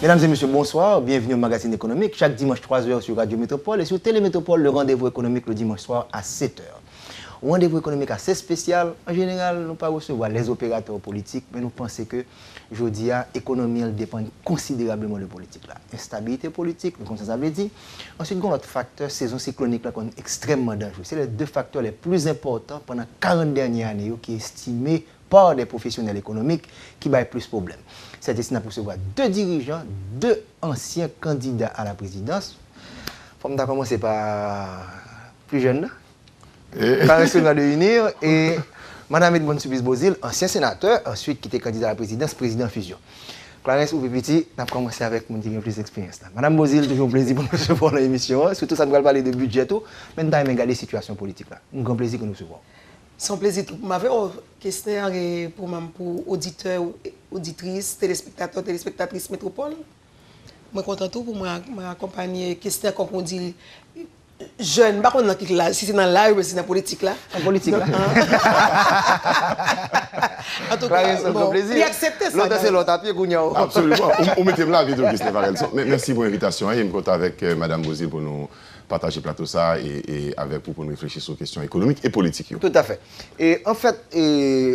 Mesdames et messieurs, bonsoir. Bienvenue au magazine économique. Chaque dimanche 3h sur Radio Métropole et sur Télémétropole, le rendez-vous économique le dimanche soir à 7h. Un rendez-vous économique assez spécial. En général, nous ne pas recevoir les opérateurs politiques, mais nous pensons que aujourd'hui, l'économie dépend considérablement de la politique. Instabilité politique, comme ça veut dire. Ensuite, il y a l'autre facteur, saison cyclonique, là, qui est extrêmement dangereux. C'est les deux facteurs les plus importants pendant 40 dernières années qui est estimé par des professionnels économiques qui baillent plus de problèmes. C'est destiné à recevoir deux dirigeants, deux anciens candidats à la présidence. On va commencer par plus jeune, Clarence de Unir et Mme Edmond Soubise-Bozil, ancien sénateur, ensuite qui était candidat à la présidence, président fusion. Clarence ou Petit, on a commencé avec mon qui a plus d'expérience. Mme Bozil, toujours un plaisir pour nous recevoir dans l'émission. Surtout, ça nous va parler de budget. Mais nous avons regardé la situation politique. Un grand plaisir que nous recevons. C'est un plaisir pour m'avoir questionnaire pour auditeurs, auditrices, téléspectateurs, téléspectatrices métropole. Je suis content pour m'accompagner questionnaire comme on dit jeune, pas contre si c'est dans live, c'est dans la politique là. En politique là. En tout cas, c'est un plaisir. Il accepte ça. L'autre c'est l'autre à pied absolument. On mettait là avec Christophe Varelson. Merci pour l'invitation. Je suis content avec Mme Bozil pour nous partager plateau ça et avec pour nous réfléchir sur les questions économiques et politiques. Tout à fait. Et en fait,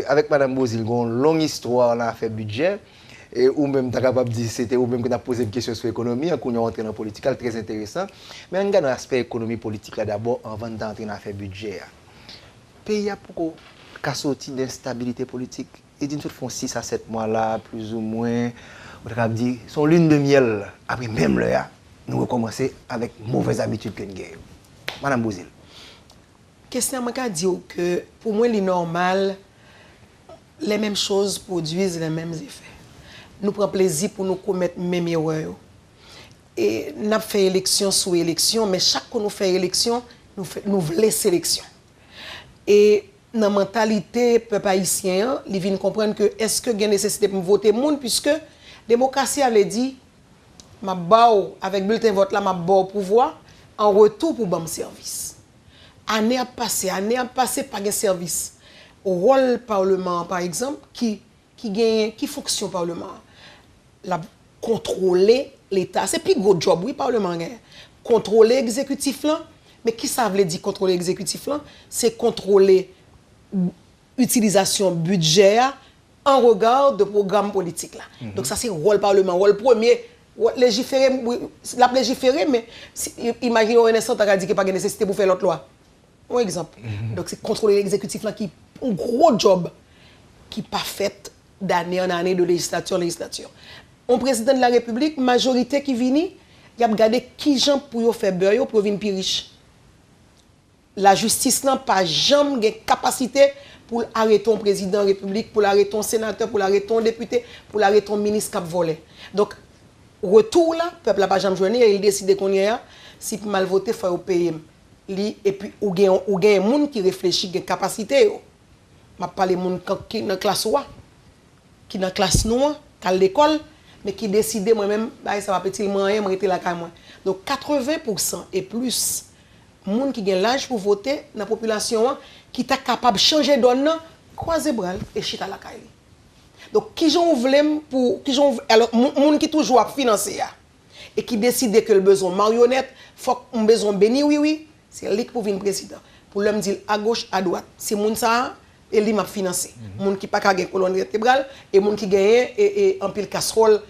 avec Mme Bozil, on a une longue histoire dans l'affaire budget. Et ou même capable de dire c'était ou même qu'on a posé une question sur l'économie, qu'on est rentré dans la politique, très intéressant. Mais on regarde l'aspect économie politique là d'abord avant d'entrer dans l'affaire budget. Le pays a pourquoi qu'à sortir d'instabilité politique. Et d'une toute façon 6 à 7 mois là, plus ou moins, on va dire son lune de miel. Après même là, nous recommencer avec mauvaise habitude que nous avons. Madame Bozil. Question à dire que pour moi, il est normal, les mêmes choses produisent les mêmes effets. Nous prenons plaisir pour nous commettre les mêmes erreurs. Et nous avons fait élection sur élection, mais chaque fois que nous faisons élection, nous voulons sélection. Et dans la mentalité du peuple haïtien, ils viennent comprendre que est-ce que il y a nécessité pour voter le monde, puisque la démocratie avait dit, avec bulletin vote là, je vais pouvoir en retour pour bon service. Année à passer, pas de service. Au rôle parlement, par exemple, qui fonction parlement, la contrôler l'État. C'est plus gros job, oui, parlement. Contrôler l'exécutif là, mais qui ça veut dire contrôler l'exécutif là? C'est contrôler l'utilisation budget en regard de programme politique là. Donc ça c'est rôle parlement, rôle premier. Légiférer, la légiférer, mais imaginez un instant, tu as dit qu'il n'y a pas de nécessité pour faire l'autre loi. Un exemple. Donc c'est contrôler l'exécutif là qui est un gros job qui n'est pas fait d'année en année, de législature en législature. Un président de la République, majorité qui vient, il a regardé qui gens pour faire beurre pour venir plus riche. La justice n'a pas jamais de capacité pour arrêter un président de la République, pour arrêter un sénateur, pour arrêter un député, pour arrêter un ministre qui a volé. Donc, retour là, le peuple n'a pas jamais joué, il décide qu'on y a, si pour mal voter, il faut payer. Et puis, il y a un monde qui réfléchit, qui a une capacité. Je parle de gens qui sont dans la classe noire, qui sont dans la classe noire, qui sont à l'école, mais qui décident moi-même, ça va petit moyen, je vais la caille. Donc 80% et plus de gens qui ont l'âge pour voter dans la population, qui sont capables de changer de donne, croiser bras et chita la caille. Donc, qui j'en voulais pour. Alors, les gens qui toujours financé et qui décident que le besoin marionnette, faut qu'on besoin béni, oui, c'est lui pour venir président. Pour l'homme dire à gauche, à droite. C'est les gens et lui m'a financé. Les gens qui n'ont pas de colonne vertébrale et les gens qui gagnent et en pile casserole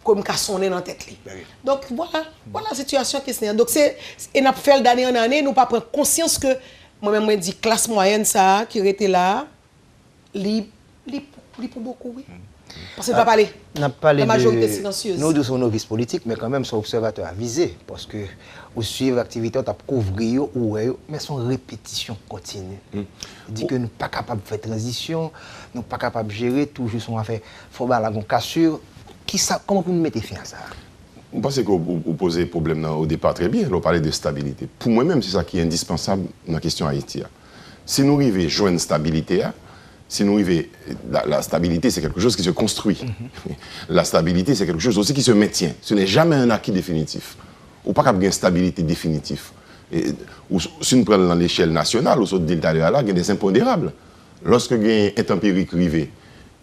comme cassonné dans la tête. Donc voilà la situation qui est. Donc et nous fait d'année en année, nous pas prendre conscience que moi-même je dis classe moyenne ça qui était là, pour beaucoup oui. Parce que pas parler. La majorité silencieuse. Nous sommes novices politiques, mais quand même sont observateurs avisés parce que vous suivez l'activité, vous couvrir mais son répétition continue. Il dit que nous ne sommes pas capables de faire transition, nous ne sommes pas capables de gérer toujours son affaire. Il faut avoir la cassure. Comment vous mettez fin à ça? Je pense que vous posez le problème au départ très bien. Vous parlez de stabilité. Pour moi-même, c'est ça qui est indispensable dans la question Haïti. Si nous arrivons à joindre une stabilité, si nous arrivons, la stabilité, c'est quelque chose qui se construit. La stabilité, c'est quelque chose aussi qui se maintient. Ce n'est jamais un acquis définitif. Ou pas qu'il y ait une stabilité définitive. Si nous prenons l'échelle nationale, ou sur le delta de la, il y a des impondérables. Lorsque il y a un intempérie arrivé,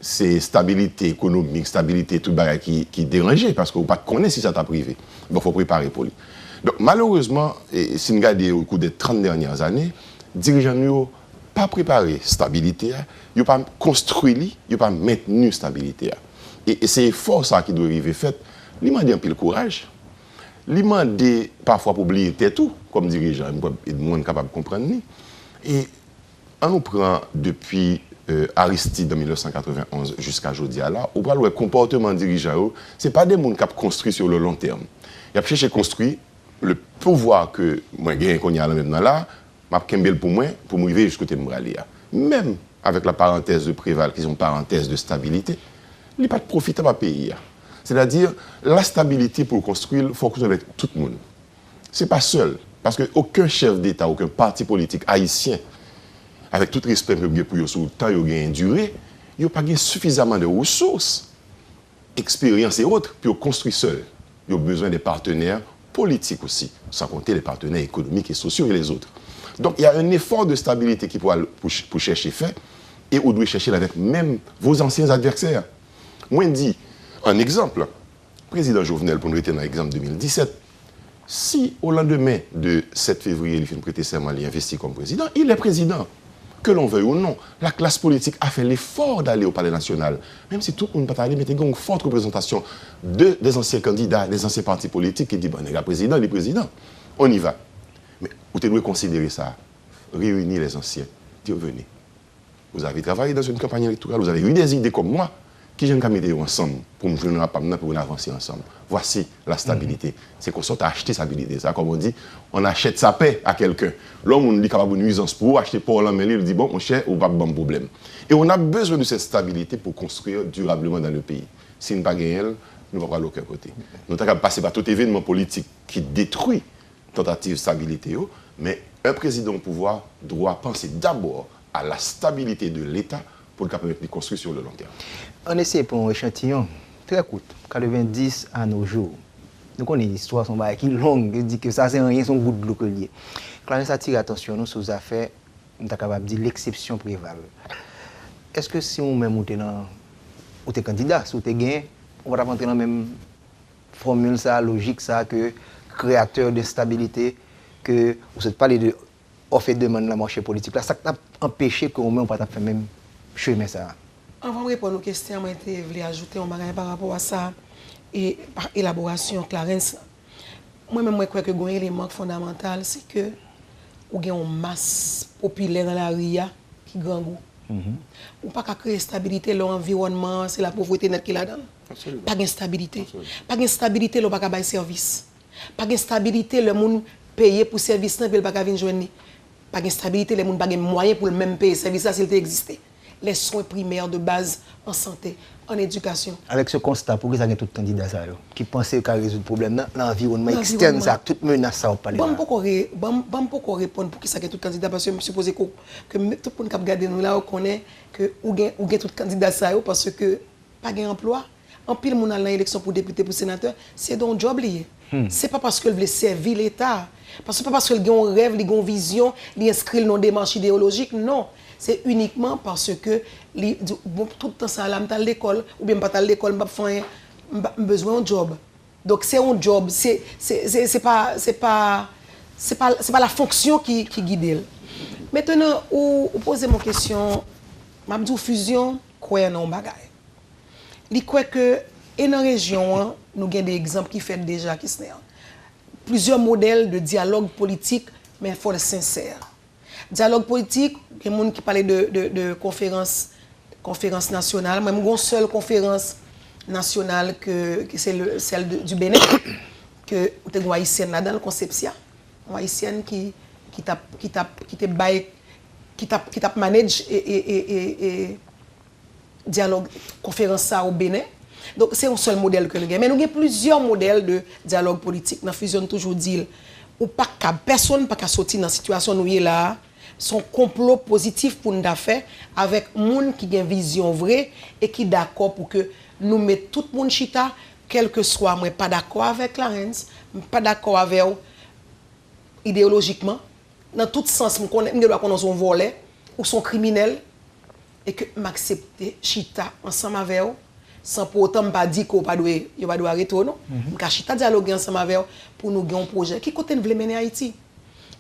c'est stabilité économique, stabilité tout bagage qui dérangeait parce que vous ne connaissez pas si ça t'a privé. Donc il faut préparer pour lui. Donc malheureusement, si nous regardons au cours des 30 dernières années, les dirigeants n'ont pas préparé stabilité, ils n'ont pas construit, ils n'ont pas maintenu stabilité. Et c'est l'effort ça qui doit arriver fait. Ils demandent un peu le courage. Ils demandent parfois pour oublier tout, comme dirigeant, et le monde capable de comprendre. Et on nous prend depuis Aristide en 1991 jusqu'à aujourd'hui, on voit le comportement dirigeant, ce n'est pas des gens qui ont construit sur le long terme. Ils ont cherché à construire le pouvoir que moi j'ai qu'on y a maintenant là, m'a kembel pour moi arriver jusqu'au Tembrali. Même avec la parenthèse de Préval, qui est une parenthèse de stabilité, il n'est pas profitable à pays. C'est-à-dire, la stabilité pour construire, il faut construire avec tout le monde. Ce n'est pas seul, parce qu'aucun chef d'État, aucun parti politique haïtien, avec tout respect pour eux sur le temps, ils ont duré, ils n'ont pas suffisamment de ressources, expérience et autres, pour construire seul. Ils ont besoin des partenaires politiques aussi, sans compter les partenaires économiques et sociaux et les autres. Donc, il y a un effort de stabilité qui pour chercher fait, et vous devez chercher avec même vos anciens adversaires. Moi, je dis, un exemple, le président Jovenel, pour nous retenir un exemple 2017, si au lendemain de 7 février, il fait prêter serment, il investit comme président, il est président. Que l'on veuille ou non, la classe politique a fait l'effort d'aller au Palais national. Même si tout le monde n'a pas allé, mais il y a une forte représentation des anciens candidats, des anciens partis politiques qui disent, bon, le président, il est président. On y va. Mais vous devez considérer ça, réunir les anciens, dire, venez. Vous avez travaillé dans une campagne électorale, vous avez eu des idées comme moi, qui j'aime qu'à mettre ensemble pour nous avancer ensemble. Voici la stabilité. C'est qu'on sorte à acheter stabilité. Ça, comme on dit, on achète sa paix à quelqu'un. L'homme, on dit capable de nuisance pour acheter pour l'emmêler, il dit bon, mon cher, ou pas de bon problème. Et on a besoin de cette stabilité pour construire durablement dans le pays. Si nous ne pas gagner, nous ne va pas à aucun côté. Nous avons passer par tout événement politique qui détruit tentative de stabilité, mais un président au pouvoir doit penser d'abord à la stabilité de l'État pour le capable de construire sur le long terme. On essaie pour un échantillon très court, 90 à nos jours. Nous connaissons l'histoire, son bail qui est longue, qui dit que ça c'est rien, son goût de l'eau que lié. Clarence attire attention nous sur les affaires, on est capable de dire l'exception prévale. Est-ce que si on même ou t'es candidat, si on t'es gagné, on va rentrer dans la même formule ça, logique ça, que créateur de stabilité, que vous êtes parlé de offre et demande la marché politique là, ça t'a empêché qu'on ne pas faire même chemin ça. Avant de répondre aux questions, je voulais ajouter un bagage par rapport à ça et par élaboration, Clarence. Moi-même, je crois que un élément fondamental, c'est que vous avez une masse populaire dans la rue qui grand goût. Ou pas qu'à créer stabilité, l'environnement, c'est la pauvreté net qui là-dedans. Pas d'instabilité. Pas d'instabilité, le pas qu'à bailler service. Pas d'instabilité, le monde payer pour service, il pas qu'à venir joindre. Pas d'instabilité, le monde pas de moyens pour le même payer service, ça s'il existait. Les soins primaires de base en santé, en éducation. Avec ce constat, pourquoi ça y a tout candidat qui pensaient qu'à résoudre le problème dans l'environnement externe, ça, toute menace ça, on parle. Bon, pourquoi répondre pour qui ça y a tout candidat parce que je suppose que tout le monde qui a regardé nous là, on connaît que ou gain tout candidat ça parce que pas gain emploi. En pile mon dans l'élection pour député pour sénateur, c'est donc job lié. C'est pas parce que veut servir l'État, parce que pas parce qu'il a un rêve, il a une vision, il inscrit dans des démarches idéologiques, non. C'est uniquement parce que tout le temps ça là à l'école ou bien pas à l'école j'ai besoin d'un job. Donc c'est un job, c'est pas la fonction qui guide. Maintenant ou poser mon question, m'a dit fusion quoi non bagaille. Li quoi que et dans région nous avons des exemples qui fait déjà qui sont plusieurs modèles de dialogue politique mais il faut être sincère. Dialogue politique, il y a des gens qui parlaient de conférence nationale. Même une seule conférence nationale que c'est celle du Bénin, que vous avez une haïtienne là dans le Concepcia, une haïtienne qui t'a manage et dialogue conférence ça au Bénin. Donc c'est un seul modèle que nous avons. Mais nous avons plusieurs modèles de dialogue politique. Nous fusion toujours dire ou pas qu'à personne pas qu'à sortir dans la situation où nous est là. Son complot positif pour nous faire avec monde qui a une vision vraie et qui est d'accord pour que nous mettions tout le monde chita, quel que soit, moi pas d'accord avec Clarence, pas d'accord avec idéologiquement, dans tout sens, nous doit connaître son volet ou son criminel et que m'accepter chita ensemble avec eux sans pour autant pas dire qu'on pas doit arrêter non. M'ka chita dialoguer ensemble avec eux pour nous gagner un projet qui côté nous veut mener Haïti.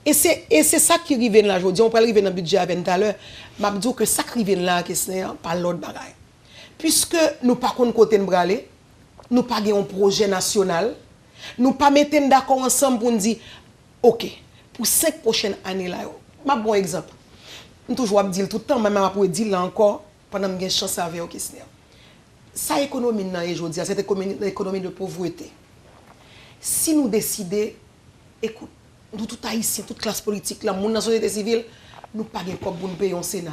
Et c'est ça qui arrive là aujourd'hui, on peut arriver dans le budget avec tout à l'heure. M'a dit que ça qui arrive là que c'est pas l'autre bagaille. Puisque nous pas qu'on côté nous braler, nous pas un projet national, nous pas mettre d'accord ensemble pour nous dire OK, pour 5 prochaines années là, m'a bon exemple. Nous toujours dire tout le temps, même après dire là encore pendant que j'ai chance avec OK. Ça économie là aujourd'hui, cette économie de pauvreté. Si nous décidons écoute, nous tout haïtiens, toute classe politique, la monde dans la société civile, nous pas gain comme pour nous payer un Sénat.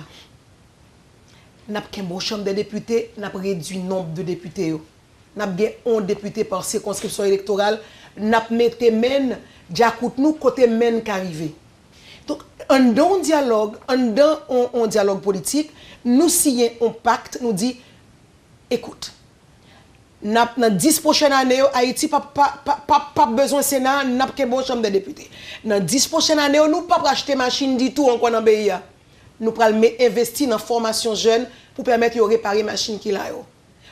N'a pas qu'un bon chambre de députés, n'a pas réduit le nombre de députés. N'a pas un député par circonscription électorale, n'a pas metté men, j'acoute nous côté men qui arrivé. Donc en dans un dialogue politique, nous signons un pacte, nous dit écoute, dans 10 prochaines années, Haïti n'a pas besoin de Sénat, n'a pas bon chambre de députés. Dans 10 prochaines années, nous ne pouvons pas acheter machine du tout encore dans le pays. Nous pouvons investir dans la formation jeune pour permettre de réparer les machines qu'il a.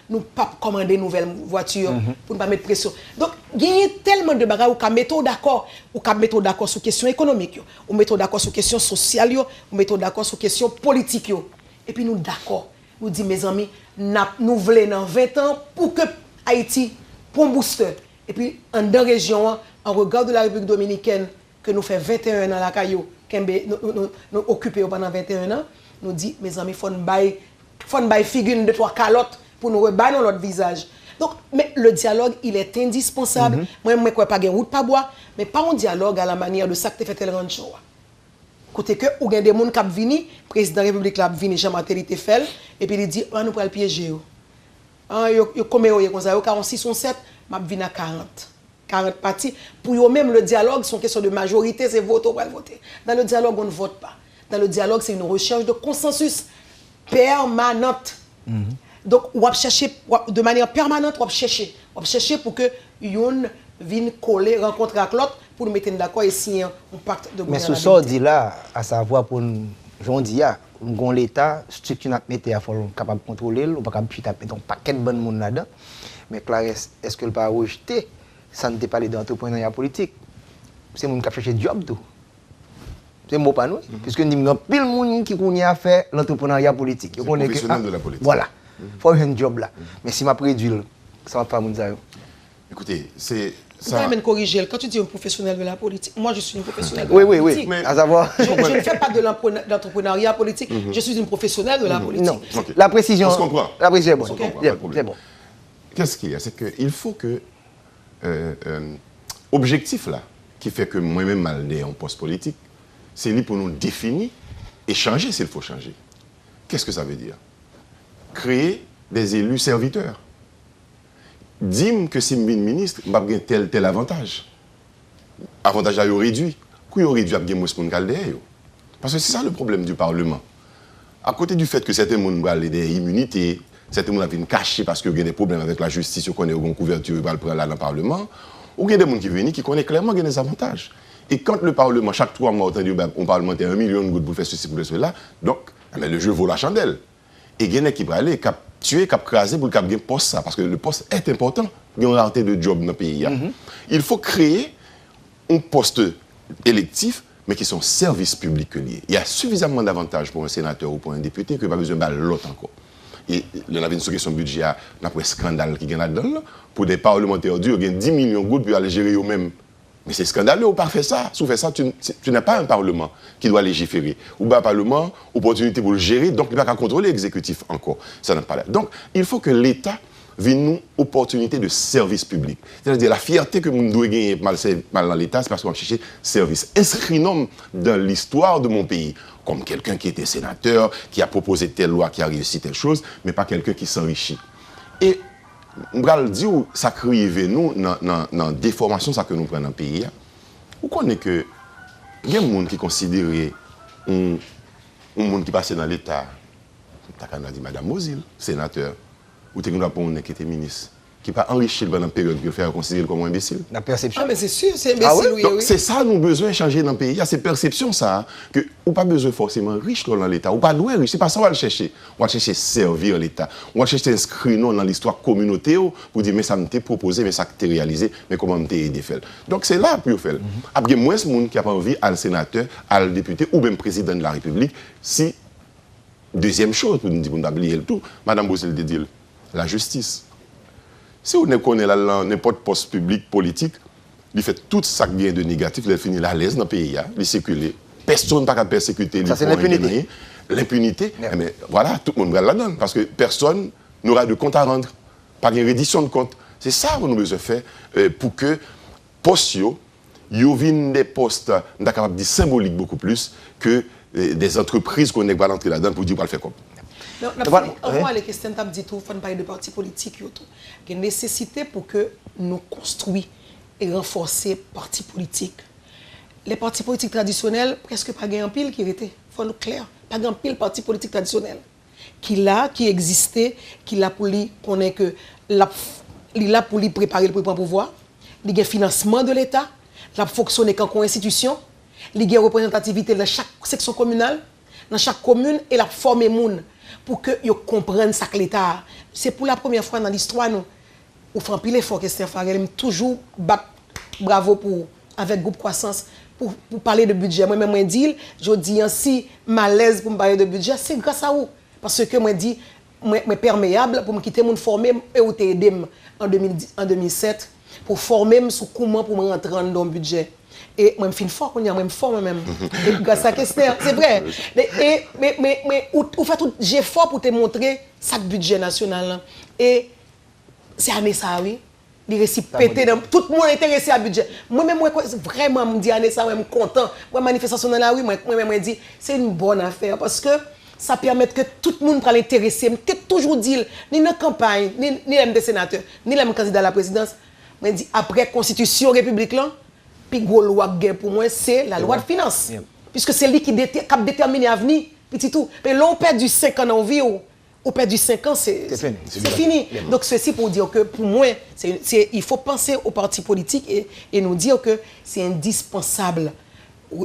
Nous ne pouvons pas commander de nouvelles voitures pour ne pas mettre pression. Donc, il y a tellement de bagages où on met d'accord. On met d'accord sur la question économique, on met d'accord sur la question sociale, on met d'accord sur la question politique. Et puis nous d'accord. Nous disons, mes amis, nous voulons dans 20 ans pour que Haïti pour un booster. Et puis, en deux régions, en regard de la République dominicaine, que nous faisons 21 ans à la Caillou, nous occupons pendant 21 ans, nous disons, mes amis, il faut une figure de 3 calottes pour nous rebattre notre visage. Donc, mais le dialogue, il est indispensable. Moi, je ne crois pas qu'il y a route pas bois, mais pas un dialogue à la manière de ça que tu fais tel rancho. Côté que, ou il y a des gens qui sont venus, le président de la République a venu, Jean-Martin fait, et puis il dit, nous allons le piéger. Comme il y a 46 ou 7, je vais à 40 partis. Pour eux-mêmes, le dialogue, c'est une question de majorité, c'est voter ou pas voter. Dans le dialogue, on ne vote pas. Dans le dialogue, c'est une recherche de consensus permanente. Donc, on va chercher de manière permanente, on va chercher pour que l'un vienne coller, rencontrer avec l'autre, pour nous mettre d'accord et signer un pacte de mais gouvernabilité. ce sort dit là, à savoir pour nous, j'en dis, l'État, structure n'a pas été capable de contrôler, on pas capable de mettre un paquet de bonnes monde là-dedans. Mais Clarisse, est-ce que le pas rejeté, ça ne t'est pas d'entrepreneuriat politique? C'est mon qui a cherché job tout. C'est mot pas nous, puisque nous avons pile de monde qui connaît à faire l'entrepreneuriat politique. C'est professionnel de la politique. Voilà. Il faut un job là. Mais si m'a réduit, ça va pas nous dire. Écoutez, c'est Ça va même corriger. Quand tu dis un professionnel de la politique, moi je suis une professionnelle de oui, la oui, politique. oui. À savoir. Je ne fais pas de l'entrepreneuriat politique, je suis une professionnelle de la politique. Non, Okay. la précision. On se comprend. La précision est bonne. On se comprend, C'est pas de problème. bon. Qu'est-ce qu'il y a? C'est qu'il faut que objectif là, qui fait que moi-même mal en poste politique, c'est lui pour nous définir et changer s'il faut changer. Qu'est-ce que ça veut dire? Créer des élus serviteurs. Dis-moi que si je suis ministre, je vais avoir tel avantage. Avantage à réduit. Quand on réduit, je vais avoir moins de. Parce que c'est ça le problème du Parlement. À côté du fait que certains gens ont des immunités, certains gens ont caché parce qu'ils ont des problèmes avec la justice, ils connaissent une couverture, ils vont prendre là dans le Parlement, ou il y a des gens qui viennent qui connaissent clairement des avantages. Et quand le Parlement, chaque 3 mois, on parlementaire 1 million de gouttes pour faire ceci, pour cela, donc le jeu vaut la chandelle. Et il y a des gens qui vont aller, qui tuer, qui craser pour le poste ça, parce que le poste est important. Il y a une rareté de job dans le pays. Il faut créer un poste électif, mais qui sont services publics liés. Il y a suffisamment d'avantages pour un sénateur ou pour un député que pas besoin de l'autre encore. Et il y en avait une question budget, il y a un scandale qui est là-dedans. Pour des parlementaires durs, il y a 10 millions de gouttes pour aller gérer eux-mêmes. Mais c'est scandaleux, ou pas fait ça. Si vous faites ça, tu n'as pas un Parlement qui doit légiférer. Ou pas un Parlement, opportunité pour le gérer, donc il n'y a pas qu'à contrôler l'exécutif encore. Ça n'a pas l'air. Donc, il faut que l'État vienne nous opportunité de service public. C'est-à-dire la fierté que nous devons gagner mal dans l'État, c'est parce qu'on va chercher service. Inscrit-nous dans l'histoire de mon pays, comme quelqu'un qui était sénateur, qui a proposé telle loi, qui a réussi telle chose, mais pas quelqu'un qui s'enrichit. Et je vais dire que ça crée nous dans la déformation que nous prenons dans le pays. Vous connaissez que il y a des gens qui considèrent un monde qui passe dans l'État, tu as dit Madame Mosil, sénateur, ou tu as dit qui était ministre. qui pas enrichi pendant la période que faire considérer comme imbécile. La perception. Ah, mais c'est sûr, c'est imbécile, oui, Donc oui. c'est ça nous besoin de changer dans le pays. Il y a ces perceptions ça que ou pas besoin forcément riche dans l'État, ou pas loin riche, c'est pas ça on va le chercher. On va chercher servir l'État. On va chercher inscrire nous dans l'histoire communautaire pour dire mais ça m'était proposé, mais ça t'est réalisé, mais comment m'était aidé faire. Donc c'est là pour faire. Après moins ce monde qui a pas envie à le sénateur, à le député ou même président de la République si deuxième chose pour nous dire on oublier le tout, madame Boussel dit la justice. Si on connaît n'importe poste public, politique, il fait tout ça qui vient de négatif, il finit à l'aise dans le pays, il circule. Personne n'a pas persécuter. Ça, c'est l'impunité. L'impunité, Yeah. mais voilà, tout le monde va là-dedans. Parce que personne n'aura de compte à rendre, pas de reddition de compte. C'est ça qu'on a besoin de faire pour que postes, ils viennent des postes, on est capable de dire symboliques beaucoup plus que des entreprises qu'on est entrer là-dedans pour dire qu'on va le faire comme. Non, on va les questions de dit tout, faut parler de partis politiques et tout. Il y a une nécessité pour que nous construisons et renforcer partis politiques. Les partis politiques traditionnels, presque pas un pile qui était, faut nous clair, pas un pile parti politique traditionnel qui existait, qui l'a pour lui connaît que il a pour lui préparer le pouvoir, il y a financement de l'État, il fonctionner comme institution, il y a représentativité dans chaque section communale, dans chaque commune et la former moun pour que yo comprennent ça que l'État. C'est pour la première fois dans l'histoire nous ou fait pile effort Christian Farel toujours bravo pour avec groupe croissance pour parler de budget. Moi même moi dit je dis ainsi malaise pour me parler de budget, c'est grâce à vous parce que moi dit moi perméable pour me quitter mon former et ou t'aider en 2007 pour former sur comment pour me rentrer dans le budget. Et moi, je suis fort, je suis fort moi-même. Et grâce à Kester, c'est vrai. Mais ou fait tout, j'ai fort pour te montrer ça budget national. Et c'est année ça, oui. Il réussit péter dans tout le monde intéressé à budget. Moi-même, vraiment, je me dis année ça, je suis content. Moi, manifestation dans la rue, moi-même, je dis c'est une bonne affaire parce que ça permet que tout le monde soit intéressé. Je toujours dit, ni dans la campagne, ni les sénateurs, ni les candidats à la présidence, je dis après Constitution République là. Puis gros loi pour moi c'est la loi de finances puisque c'est lui qui détermine l'avenir petit tout mais là on perd du 5 ans en vie on perd du 5 ans c'est fini. Donc ceci pour dire que pour moi il faut penser aux partis politiques et nous dire que c'est indispensable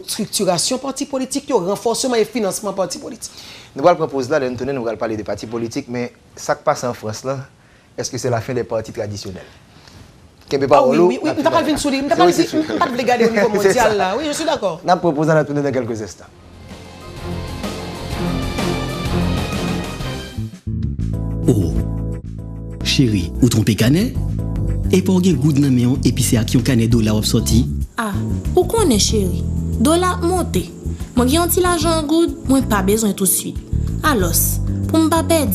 structuration parti politique renforcement et financement parti politique. Nous allons proposer là nous allons parler des partis politiques mais ça qui passe en France là est-ce que c'est la fin des partis traditionnels? Oui, on n'a pas le soulier, on n'a pas le regarder au niveau mondial là. Oui, je suis d'accord. Nous proposons la tournée dans quelques instants. Oh, chérie, ou trompé canet? Et pour gagner goût de naméon épicé à qui on canet dollar sorti? Ah, ou connaît chérie? Dollar monté. Moi j'ai un petit l'argent good, moi pas besoin tout de suite. Alors, pour me pas perdre,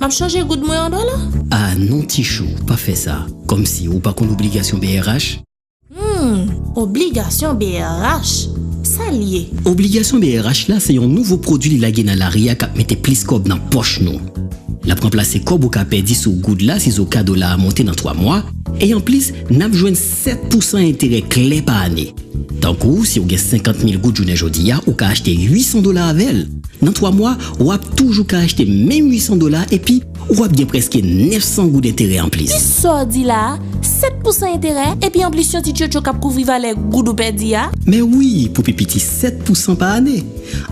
m'a changer goût de moi en dollar? Ah non Tichou, pas fait ça. Comme si ou pas qu'on obligation BRH. Obligation BRH. Ça lié. Obligation BRH là, c'est un nouveau produit de la gaine à l'arrière qui mette plus cob dans poche nous. La remplacer cob ou ka perdu sous goud là si au cadeau là a monté dans 3 mois et en plus n'a besoin 7% intérêt clé par année. Tant que si vous avez 50 000 gouttes journée jodi ou ka acheter $800 avec. Dans 3 mois, ou a toujours ka acheter même $800 et puis ou a bien presque 900 gouttes d'intérêt en plus. Ça dit là, 7% intérêt et puis en plus si tu as couvrir valer goud ou perdu. Mais oui, pour pipiti 7% par année.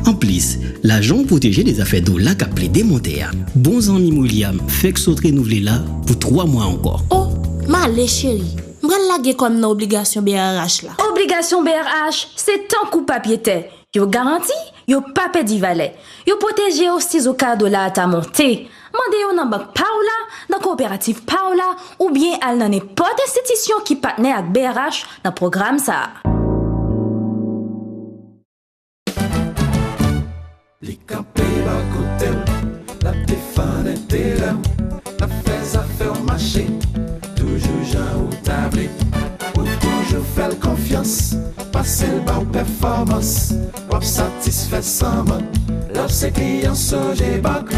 En plus, l'argent protégé des affaires d'eau là qu'a plaidé démonter. Bons amis William, fait que saute renouveler là pour 3 mois encore. Oh, malé chérie. M'gal laguer comme dans obligation BRH là. Obligation BRH, c'est tant coup papier tête. Yo garanti, yo pas perdu valet. Yo protégé aussi au cas de la ta montée. Mandez yo dans banque Paola, dans coopérative Paola ou bien al dans n'importe institution qui partenaire avec BRH dans programme ça. Les campés bas côté, la défense intérêt, la fais affaire marché, toujours Jean ou tablé, ou toujours faire confiance, passer le bas performance, ou satisfait sans mode, lorsque client Sogé Bank,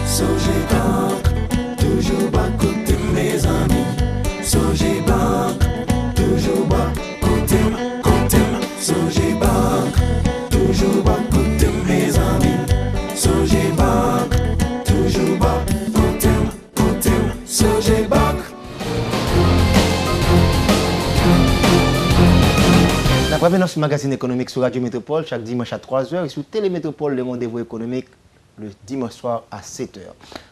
Sogé Bank, toujours bas côté mes amis, Sogé Bank, toujours bas côté, Sogé Bank, toujours bas côté mes amis, Sogé Bank, toujours bas côté, Sogé Bank. Nous avons sur le magazine économique sur Radio Métropole chaque dimanche à 3h et sur Télémétropole le rendez-vous économique le dimanche soir à 7h.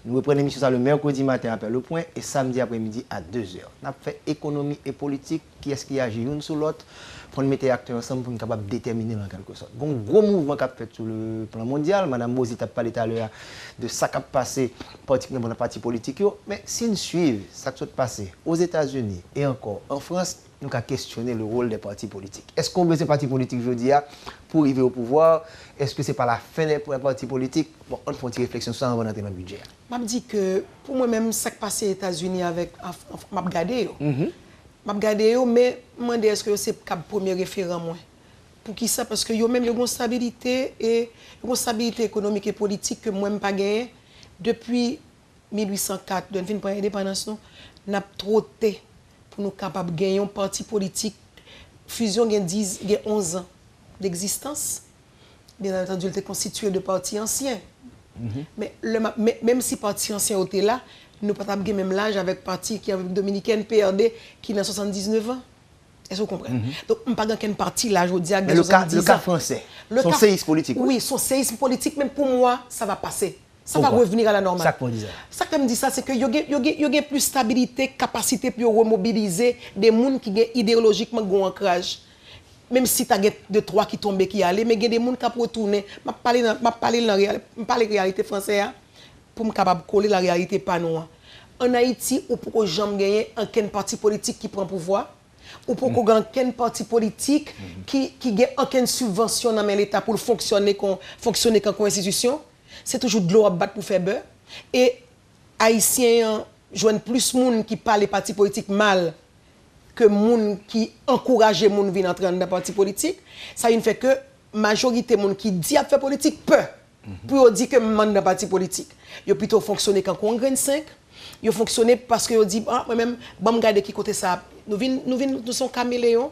Nous reprenons l'émission ça le mercredi matin après le point et samedi après-midi à 2h. Nous avons fait économie et politique, qui est-ce qui agit l'une sur l'autre, pour nous mettre les acteurs ensemble pour nous capables de déterminer en quelque sorte. Bon, gros mouvement qui a fait sur le plan mondial, Mme Mozi a parlé tout à l'heure de ça qui a passé particulièrement dans le parti politique, mais si nous suivons ça qui s'est passé aux États-Unis et encore en France, nous avons questionné le rôle des partis politiques. Est-ce qu'on veut ces partis politiques aujourd'hui pour arriver au pouvoir? Est-ce que ce n'est pas la fin des partis politiques? Bon, on fait une réflexion sur ça avant d'entrer dans le budget. Je me dis que pour moi-même, ça qui passe aux États-Unis avec. Je vais regarder. Je vais regarder, mais je me demande est-ce que c'est le premier référent. Moi. Pour qui ça? Parce que yo même une stabilité et une stabilité économique et politique que moi-même pas gagné depuis 1804, de fin pour l'indépendance, nous n'a trotté pour nous capables de gagner un parti politique. Fusion il y a 11 ans d'existence. Bien entendu, il était constitué de partis anciens. Mais même si partis anciens étaient là, nous ne pouvons pas même l'âge avec parti qui avec dominicaine PRD qui a 79 ans. Est-ce que vous comprenez? Donc, on ne parle pas qu'un parti là, je dis à 70 ans. Le cas français, son séisme politique. Oui, son séisme politique, même pour moi, ça va passer. Ça va revenir à la normale. Ça que me dit ça, c'est que y a plus stabilité, capacité pour remobiliser des gens qui ont idéologiquement un ancrage. Même si tu as deux, trois qui tombent, qui allaient, mais il y a des gens qui retourner. Je parle de la réalité française pour me capable coller la réalité pas nous. En Haïti, ou pour que jamais gagner aucun parti politique qui prend pouvoir, ou pour qu'on gagne aucun parti politique qui gagne aucune subvention dans l'État pour fonctionner comme institution. C'est toujours de l'eau à battre pour faire beurre. Et Haïtiens joignent plus de monde qui parlent des partis politiques mal que de monde qui encourage les gens à venir entrer dans les partis politiques. Ça fait que la majorité de gens qui disent faire politique peur pour dire que je suis dans les partis politiques. Ils ont plutôt fonctionné quand on gagne 5. Ils ont fonctionné parce qu'ils ont dit, moi-même, je vais regarder qui côté ça. Nous sommes caméléons.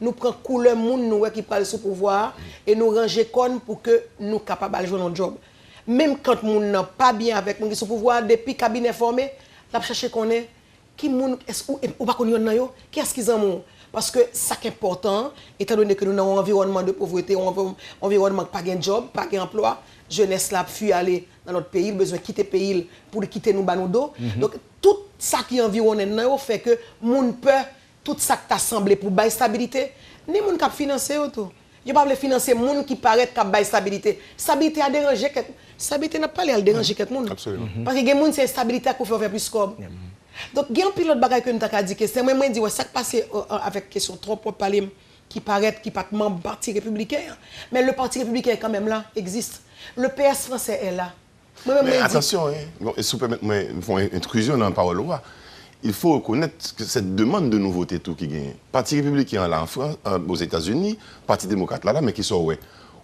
Nous prenons couleur monde qui parle sous pouvoir et nous rangeons pour que nous soyons capables de jouer notre job. Même quand nous n'a pas bien avec nous qui sont pouvoir depuis le cabinet formé, la chercher qu'on est qui moun est-ce ou pas connait nan qui est-ce qu'ils ont parce que ça qui est important étant donné que nous avons un environnement de pauvreté, un environnement pas de job, pas d'emploi, jeunesse là fuit aller dans notre pays, besoin quitter le pays pour quitter nous ba nous dos. Donc tout ça qui environne nan fait que moun peur tout ça qui t'a semblé pour bailler stabilité, ni moun qui financer auto. Je pas veut financer moun qui paraît qui bailler stabilité. Stabilité a dérangé quelque stabilité n'a pas l'air déranger quelqu'un. Absolument. Parce que les gens c'est stabilité pour faire plus score. Donc il y a un pilote bagage que nous t'a dit que c'est moi dit ouais ça qui passe avec question trop pour parler qui paraît qui pas membre parti républicain mais le parti républicain est quand même là existe. Le PS français est là. Mais attention bon et si vous permettez moi font intrusion dans la parole loi. Il faut reconnaître que cette demande de nouveauté tout qui gagne. Parti républicain là en France, aux États-Unis, parti démocrate là mais qui sont ouais.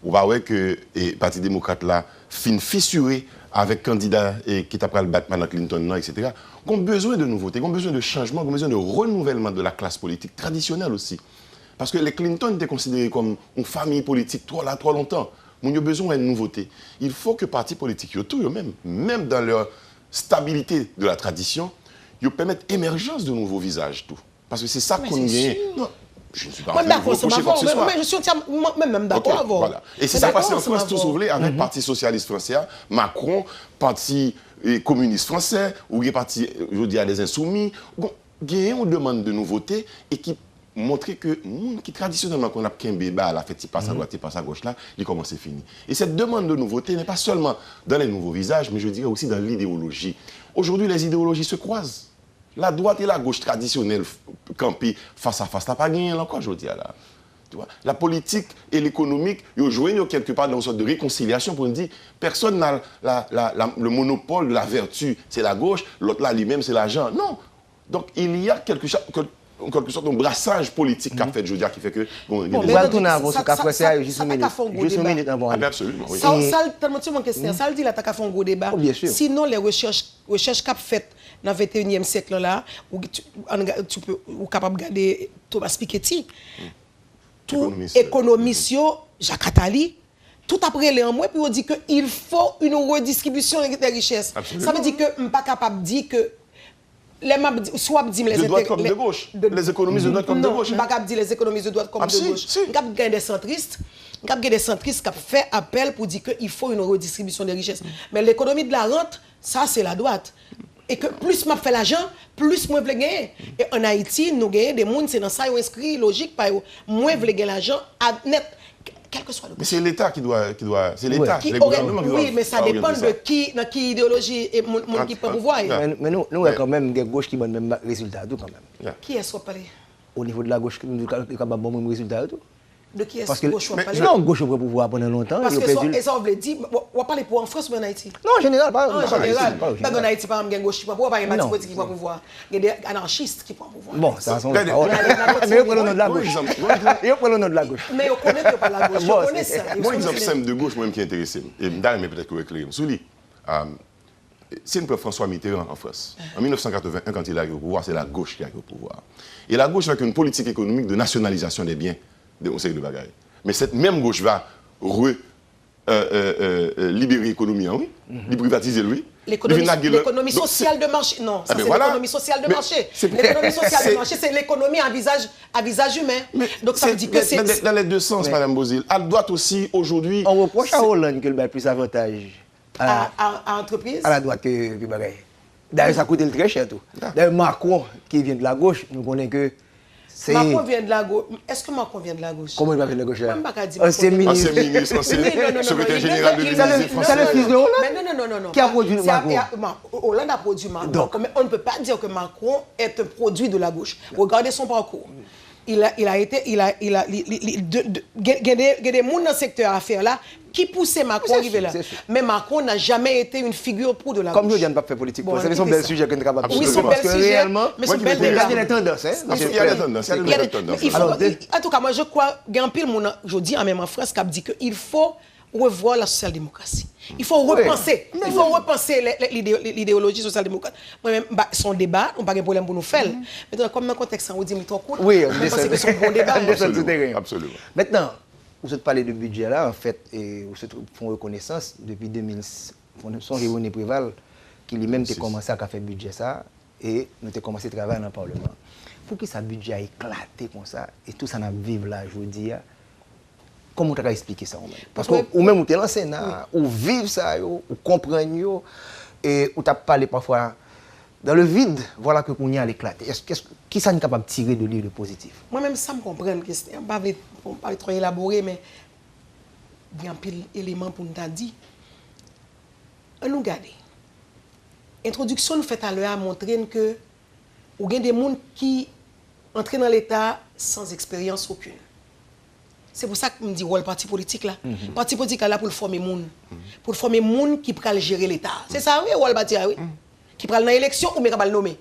On va voir que le parti démocrate là fin fissuré avec candidat qui t'a pris le battre Madame Clinton etc. Ont besoin de nouveautés, ont besoin de changements, ont besoin de renouvellement de la classe politique traditionnelle aussi. Parce que les Clinton étaient considérés comme une famille politique trop longtemps. Ils ont besoin de nouveautés. Il faut que les partis politiques, même dans leur stabilité de la tradition, ils permettent l'émergence de nouveaux visages. Tout. Parce que c'est ça qu'on gagne. Je ne suis pas d'accord, mais je suis même d'accord avec vous. Voilà. Et c'est ça qui passe en France, tout soulevé avec le Parti socialiste français, Macron, Parti communiste français, ou le Parti, je dis, des insoumis. Il y a une demande de nouveauté et qui montre que qui traditionnellement qu'on a qu'un bébé à la fête, il passe à droite, il passe à gauche là, il commence à finir. Et cette demande de nouveauté n'est pas seulement dans les nouveaux visages, mais je dirais aussi dans l'idéologie. Aujourd'hui, les idéologies se croisent. La droite et la gauche traditionnelle campées face à face, t'as pas gagné encore, je dis là. Tu vois? La politique et l'économique, ils ont joué quelque part dans une sorte de réconciliation pour nous dire personne n'a le monopole de la vertu, c'est la gauche, l'autre là lui-même c'est l'argent. Non. Donc il y a quelque sorte de brassage politique qu'a fait, je veux dire, qui fait que... On va retourner avant ce qu'a fait, juste une minute avant. Absolument, oui. Ça, mon question, ça le dit là, t'as qu'à faire un gros débat. Sinon, les recherches qu'a faites dans le 21e siècle là, tu peux capable de garder Thomas Piketty, tout économiste, Jacques Attali, tout après les mois, puis on dit qu'il faut une redistribution des richesses. Absolument. Ça veut dire que je ne suis pas capable de dire que soit dit de droite comme de gauche. Les économistes de droite comme de gauche. Non, je ne vais pas dire les économistes de droite comme de gauche. Je vais des centristes. Des centristes qui ont fait appel pour dire qu'il faut une redistribution des richesses. Mais l'économie de la rente, ça c'est la droite. Et que plus je fais l'argent, plus moi je veux gagner. Et en Haïti, nous gagnons des gens, c'est dans ça, ils inscrit logique, moi je veux gagner l'argent net. Quel que soit le. Mais c'est l'État qui doit c'est l'État. Oui, mais ça dépend de qui idéologie et monde qui prend pouvoir. Mais nous, quand même, des gauches qui ont le même résultat, tout quand même. Qui est-ce qu'on parle? Au niveau de la gauche, nous sommes capables de bon résultat, tout. De qui est-ce gauche on parle? Non, gauche au pouvoir pendant longtemps. Parce que ça, on veut dire, on va parler pour en France ou en Haïti? Non, en général, pas en général. Pas en Haïti, par exemple, gauche qui prend pouvoir, pas un parti qui prend pouvoir. Il y a des anarchistes qui prennent pouvoir. Bon, ça sont mais ils prennent le nom de la gauche. Ils prennent le nom de la gauche. Mais on connaît pas la gauche. On connaît ça. Moi, exemple simple de gauche, moi-même qui est intéressé. Et mais peut-être que vous éclairez. Souli, c'est une François Mitterrand en France. En 1981, quand il arrive au pouvoir, c'est la gauche qui arrive au pouvoir. Et la gauche avec une politique économique de nationalisation des biens de conseil de bagaille. Mais cette même gauche va libérer l'économie, oui, privatiser, oui. L'économie sociale de marché. Non, ça c'est l'économie sociale de marché. L'économie sociale de marché, c'est l'économie à visage humain. Donc ça veut dire que c'est... Dans les deux sens, Madame Bozil. À droite aussi, aujourd'hui... On reproche à Hollande qu'il ait plus d'avantages à l'entreprise. À la droite que bagaille. D'ailleurs, ça coûte très cher tout. D'ailleurs, Macron, qui vient de la gauche, nous connaissons que... Macron vient de la gauche. Est-ce que Macron vient de la gauche? Comment il va venir de la gauche? Ancien ministre, secrétaire général de l'Élysée français. C'est le fils de Hollande? Mais non. Qui a produit Macron? Hollande a produit Macron. Mais on ne peut pas dire que Macron est un produit de la gauche. Regardez son parcours. Il a des gens dans le secteur affaires là qui poussaient Macron arriver là. Mais Macron n'a jamais été une figure pour de la gauche. Comme je ne dis pas faire politique, c'est un bel sujet qu'on est capable de oui, c'est un bel sujet, mais c'est un bel débat. Il y a des tendances. Il y a des tendances. En tout cas, moi je crois, il y a un pile, je dis même en France, qui dit qu'il faut revoir la social-démocratie. Il faut repenser. Il faut repenser l'idéologie social-démocrate. Moi-même, son débat, on n'a pas de problème pour nous faire. Mais comme dans le contexte, on dit, mais trop court. Oui, on pense que c'est un bon débat. Absolument. Maintenant, vous êtes parlé de budget là, en fait, et vous font reconnaissance depuis 2000, son René Préval, qui lui-même a commencé à faire budget ça, et nous avons commencé à travailler dans le Parlement. Pour que ce budget a éclaté comme ça, et tout ça n'a vivre là, je vous dis, comment tu as expliqué ça? Parce que ou même vous êtes lancé, ou vivre ça, ou comprendre, et vous avez parlé parfois dans le vide, voilà que qu'on y a l'éclaté. Qui ça n'est capable de tirer de lui le positif? Moi-même, ça me comprend, que c'est pas trop élaboré, mais il y a un pile d'éléments pour nous dire. On nous regarde. L'introduction nous fait à l'heure à montrer que il y a des gens qui entrent dans l'État sans expérience aucune. C'est pour ça que je me dis, le parti politique là. Le parti politique là pour former les gens. Pour former les gens qui peuvent gérer l'État. C'est ça, oui, le parti, oui. Qui prennent l'élection ou qui le nommer.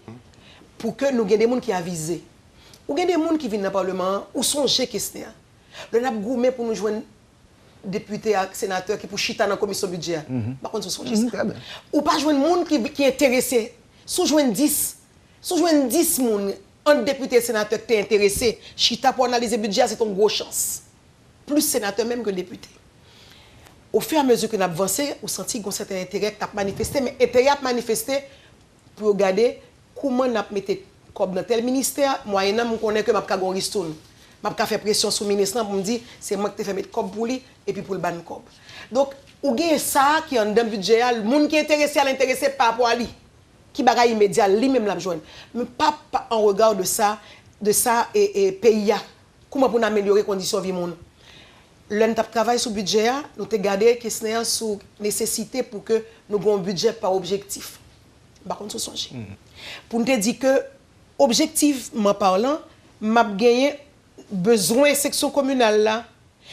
Pour que nous ayons des gens qui avisent. Ou des gens qui viennent dans le Parlement ou songent question. Le n'a gourmet pour nous joindre députés et sénateurs qui pour chita dans la commission budget. Par contre, vous songez ça. Ou pas joindre des gens qui sont intéressés. Si vous joignez 10, personnes, un député et sénateur qui est intéressé, chita pour analyser le budget, c'est une grosse chance. Plus sénateur même que député. Au fur et à mesure que nous avançons, vous sentez qu'il y a un certain intérêt qui a manifesté, mais l'intérêt a manifesté pour regarder comment nous mettons comme dans tel ministère. Moyennant, je connais que je vais faire un ristourne. Je vais faire pression sur le ministre pour me dire c'est moi qui te fais mettre comme pour lui et puis pour le ban comme. Donc, vous avez ça qui est dans le budget, le monde qui est intéressé à l'intéressé par rapport à lui, qui bagaille immédiat, lui-même la joindre. Mais pas en regard de ça et pays. Comment pour améliorer les conditions de vie monde. L'un travail sur le budget, nous avons gardé question sur la nécessité pour que nous ayons un budget par objectif. Par contre, pour nous dire que, objectivement parlant, m'a gagné besoin de section communale là.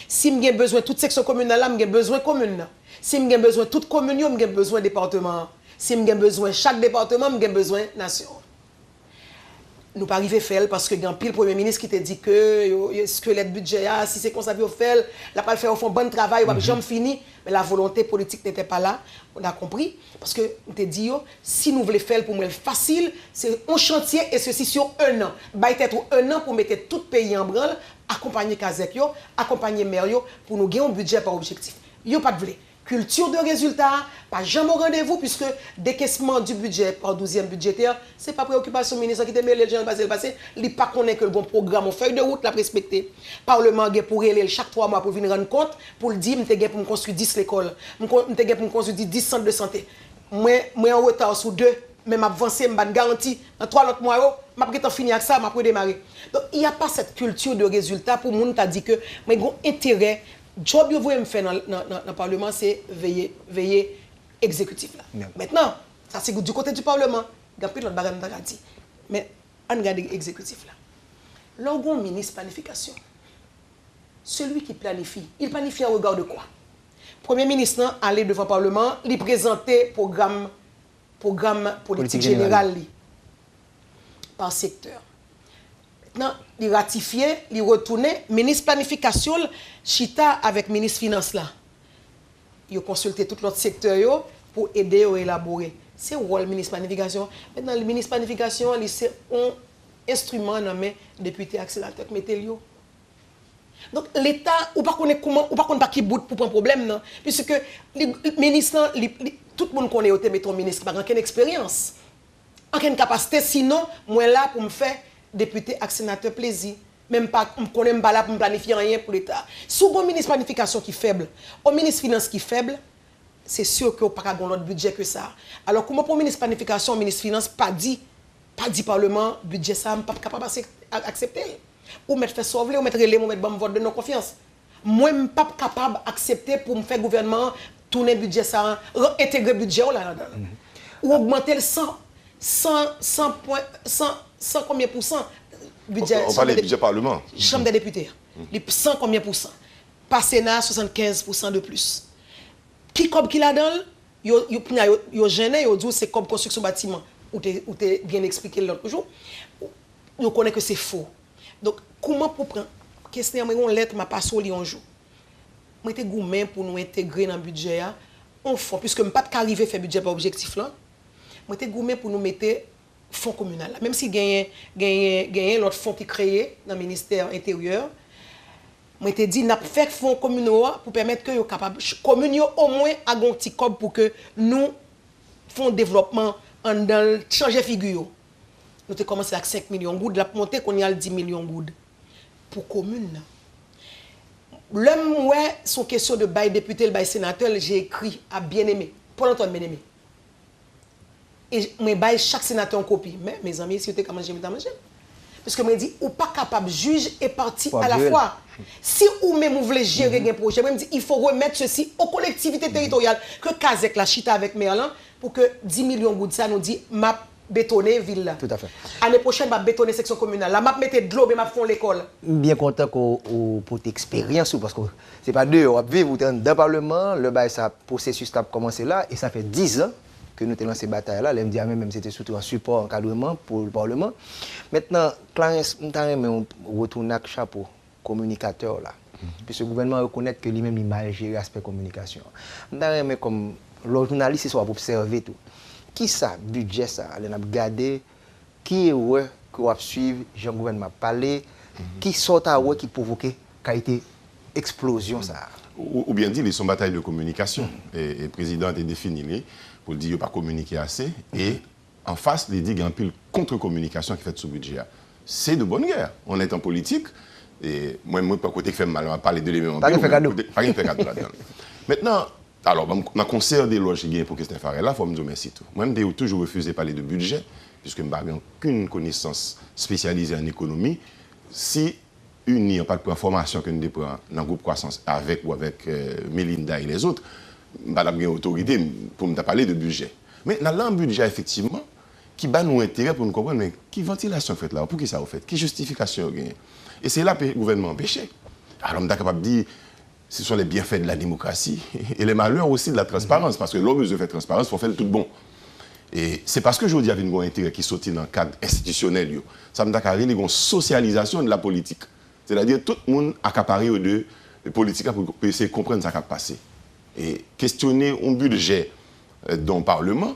Si j'ai besoin de toute section communale là, j'ai besoin de commune. Si j'ai besoin de toute commune, j'ai besoin de département. Si j'ai besoin de chaque département, j'ai besoin de nation. Nous pas arriver faire parce que il y a un pile premier ministre qui te dit que squelette budget si c'est comme ça vous faire la pas faire au fond bon travail ou jamais fini mais la volonté politique n'était pas là on a compris parce que on te dit si nous voulons faire pour moi facile c'est un chantier et ceci sur un an bah peut-être un an pour mettre tout pays en branle accompagner Kazek yo accompagner maire yo pour nous gagner un budget par objectif yo pas de culture de résultat, pas jamais au rendez-vous, puisque décaissement du budget par 12e budgétaire, ce n'est pas préoccupation ministre qui te met les gens le passé, il n'est pas connaît que le bon programme, en feuille de route, l'a respecté. Parlement a pour aller chaque 3 mois pour venir rendre compte, pour le dire, je pour me construire 10 écoles, je pour me construire 10 centres de santé. Moi en retard sur 2, mais je avancé, je garantie, dans 3 autres mois, je vais finir avec ça, je vais démarrer. Donc il n'y a pas cette culture de résultat pour le monde qui a dit que j'ai un intérêt. Le job que vous me faire dans le Parlement, c'est veiller exécutif. Là. Maintenant, ça c'est du côté du Parlement. Il y a plus de bagage dans dit. Mais on regarde l'exécutif là. L'organe ministre planification. Celui qui planifie, il planifie en regard de quoi? Premier ministre allait devant le Parlement, il présentait programme politique général par secteur. Maintenant, il ratifiait, il retournait, ministre planification, chita avec ministre finance là. Il a consulté tout l'autre secteur pour aider à élaborer. C'est le rôle ministre planification. Maintenant, le ministre planification, c'est un instrument nommé député accélérateur qui mettez le. Donc l'État, ou pas connaît comment, ou pas connaît pas qui bout pour un problème non, puisque le ministre, tout le monde connaît au mettons ministre, pas aucune expérience, aucune capacité, sinon moi là pour me faire député ak sénateur plaisir, même pas on connaît pas là pour me planifier rien pour l'État. Si bon ministre planification qui faible, au ministre finance qui faible, c'est sûr que pas gon l'autre budget que ça. Alors comment pour ministre planification, ministre finance pas dit parlement budget ça pas capable accepter. Ou mettre fait sauver ou mettre relais ou mettre bon vote de non confiance. Moi même pas capable accepter pour me faire gouvernement tourner budget ça intégrer budget là ou augmenter le 100 combien % budget. On parle de budget parlement. Chambre des députés. Les 100 combien %. Par Sénat 75% de plus. Qui comme qui là-dedans yo gêné yo dit c'est comme construction bâtiment ou t'es bien expliqué l'autre jour. Yo connaît que c'est faux. Donc comment pour prendre question moi une lettre m'a passé au un jour. Moi était gourmand pour nous intégrer dans le budget on fond puisque me pas arriver faire budget par objectif là. Moi était gourmand pour nous mettre fonds communal même si gagner l'autre fonds qui créé dans le ministère intérieur. Moi t'ai dit n'a fait fonds communaux pour permettre que yo capable commune au moins a un petit cob pour que nous fonds développement en dans changer figure. Nous avons commencé avec 5 millions de gouttes, la montée qu'on y a 10 millions de gouttes. Pour la commune. L'homme, ouais, son question de bail député, le bail sénateur, j'ai écrit à bien-aimé, pour l'entendre bien-aimé. Et je bail chaque sénateur en copie. Mais mes amis, si vous êtes comme j'ai mis dans manger. Parce que je me dis, ou pas capable, juge et parti à la fois. Si ou même vous voulez gérer un projet, je me dis, il faut remettre ceci aux collectivités territoriales, que Kazek la chita avec Merlan, pour que 10 millions de gouttes, ça nous dit, map bétonner ville là. Tout à fait. Année prochaine, je bétonner section communale. La map mettre de l'eau et m'a font l'école. Bien content pour votre expérience parce que c'est pas deux, on va vivre dans le Parlement, le processus a commencé là et ça fait 10 ans que nous avons lancé cette bataille là. L'MDA même c'était surtout un support encadrement pour le Parlement. Maintenant, Clarence, nous avons retourné avec chapeau communicateur là. Puisque le gouvernement reconnaît que lui-même il mal géré l'aspect communication. Nous avons comme le journaliste il soit pour observer tout. Qui ça budget ça allez n'a regarder qui est ouais que va suivre Jean gouvernement parler qui sort à ouais qui provoquer qualité explosion ça ou bien dit ils sont bataille de communication et le président a défini pour dire pas communiquer assez et en face il dit qu'il y a un pile contre-communication qui fait ce budget c'est de bonne guerre on est en politique et moi pas côté qui fait mal on va parler de lui-même pas faire cadeau là-dedans maintenant. Alors, dans le concert des loges pour que cette affaire là, il faut me dire merci tout. Moi, j'ai toujours refusé de parler de budget, puisque je n'ai aucune connaissance spécialisée en économie. Si unir pas de formation que nous déployons dans le groupe croissance avec ou avec Melinda et les autres, je n'ai pas l'autorité pour me parler de budget. Mais dans le budget, effectivement, qui bat nous intérêt pour nous comprendre, mais qui ventilation fait là, pour qui ça vous fait, qui justification vous gagnez. Et c'est là que le gouvernement empêché. Alors, je suis capable de dire, ce sont les bienfaits de la démocratie et les malheurs aussi de la transparence. Parce que l'homme veut faire transparence, il faut faire le tout bon. Et c'est parce que je dis qu'il y avait un intérêt qui sortit dans le cadre institutionnel. Ça me dit qu'il y a une socialisation de la politique. C'est-à-dire que tout le monde a accaparé de politique pour essayer de comprendre ce qui a passé. Et questionner un budget dans le Parlement,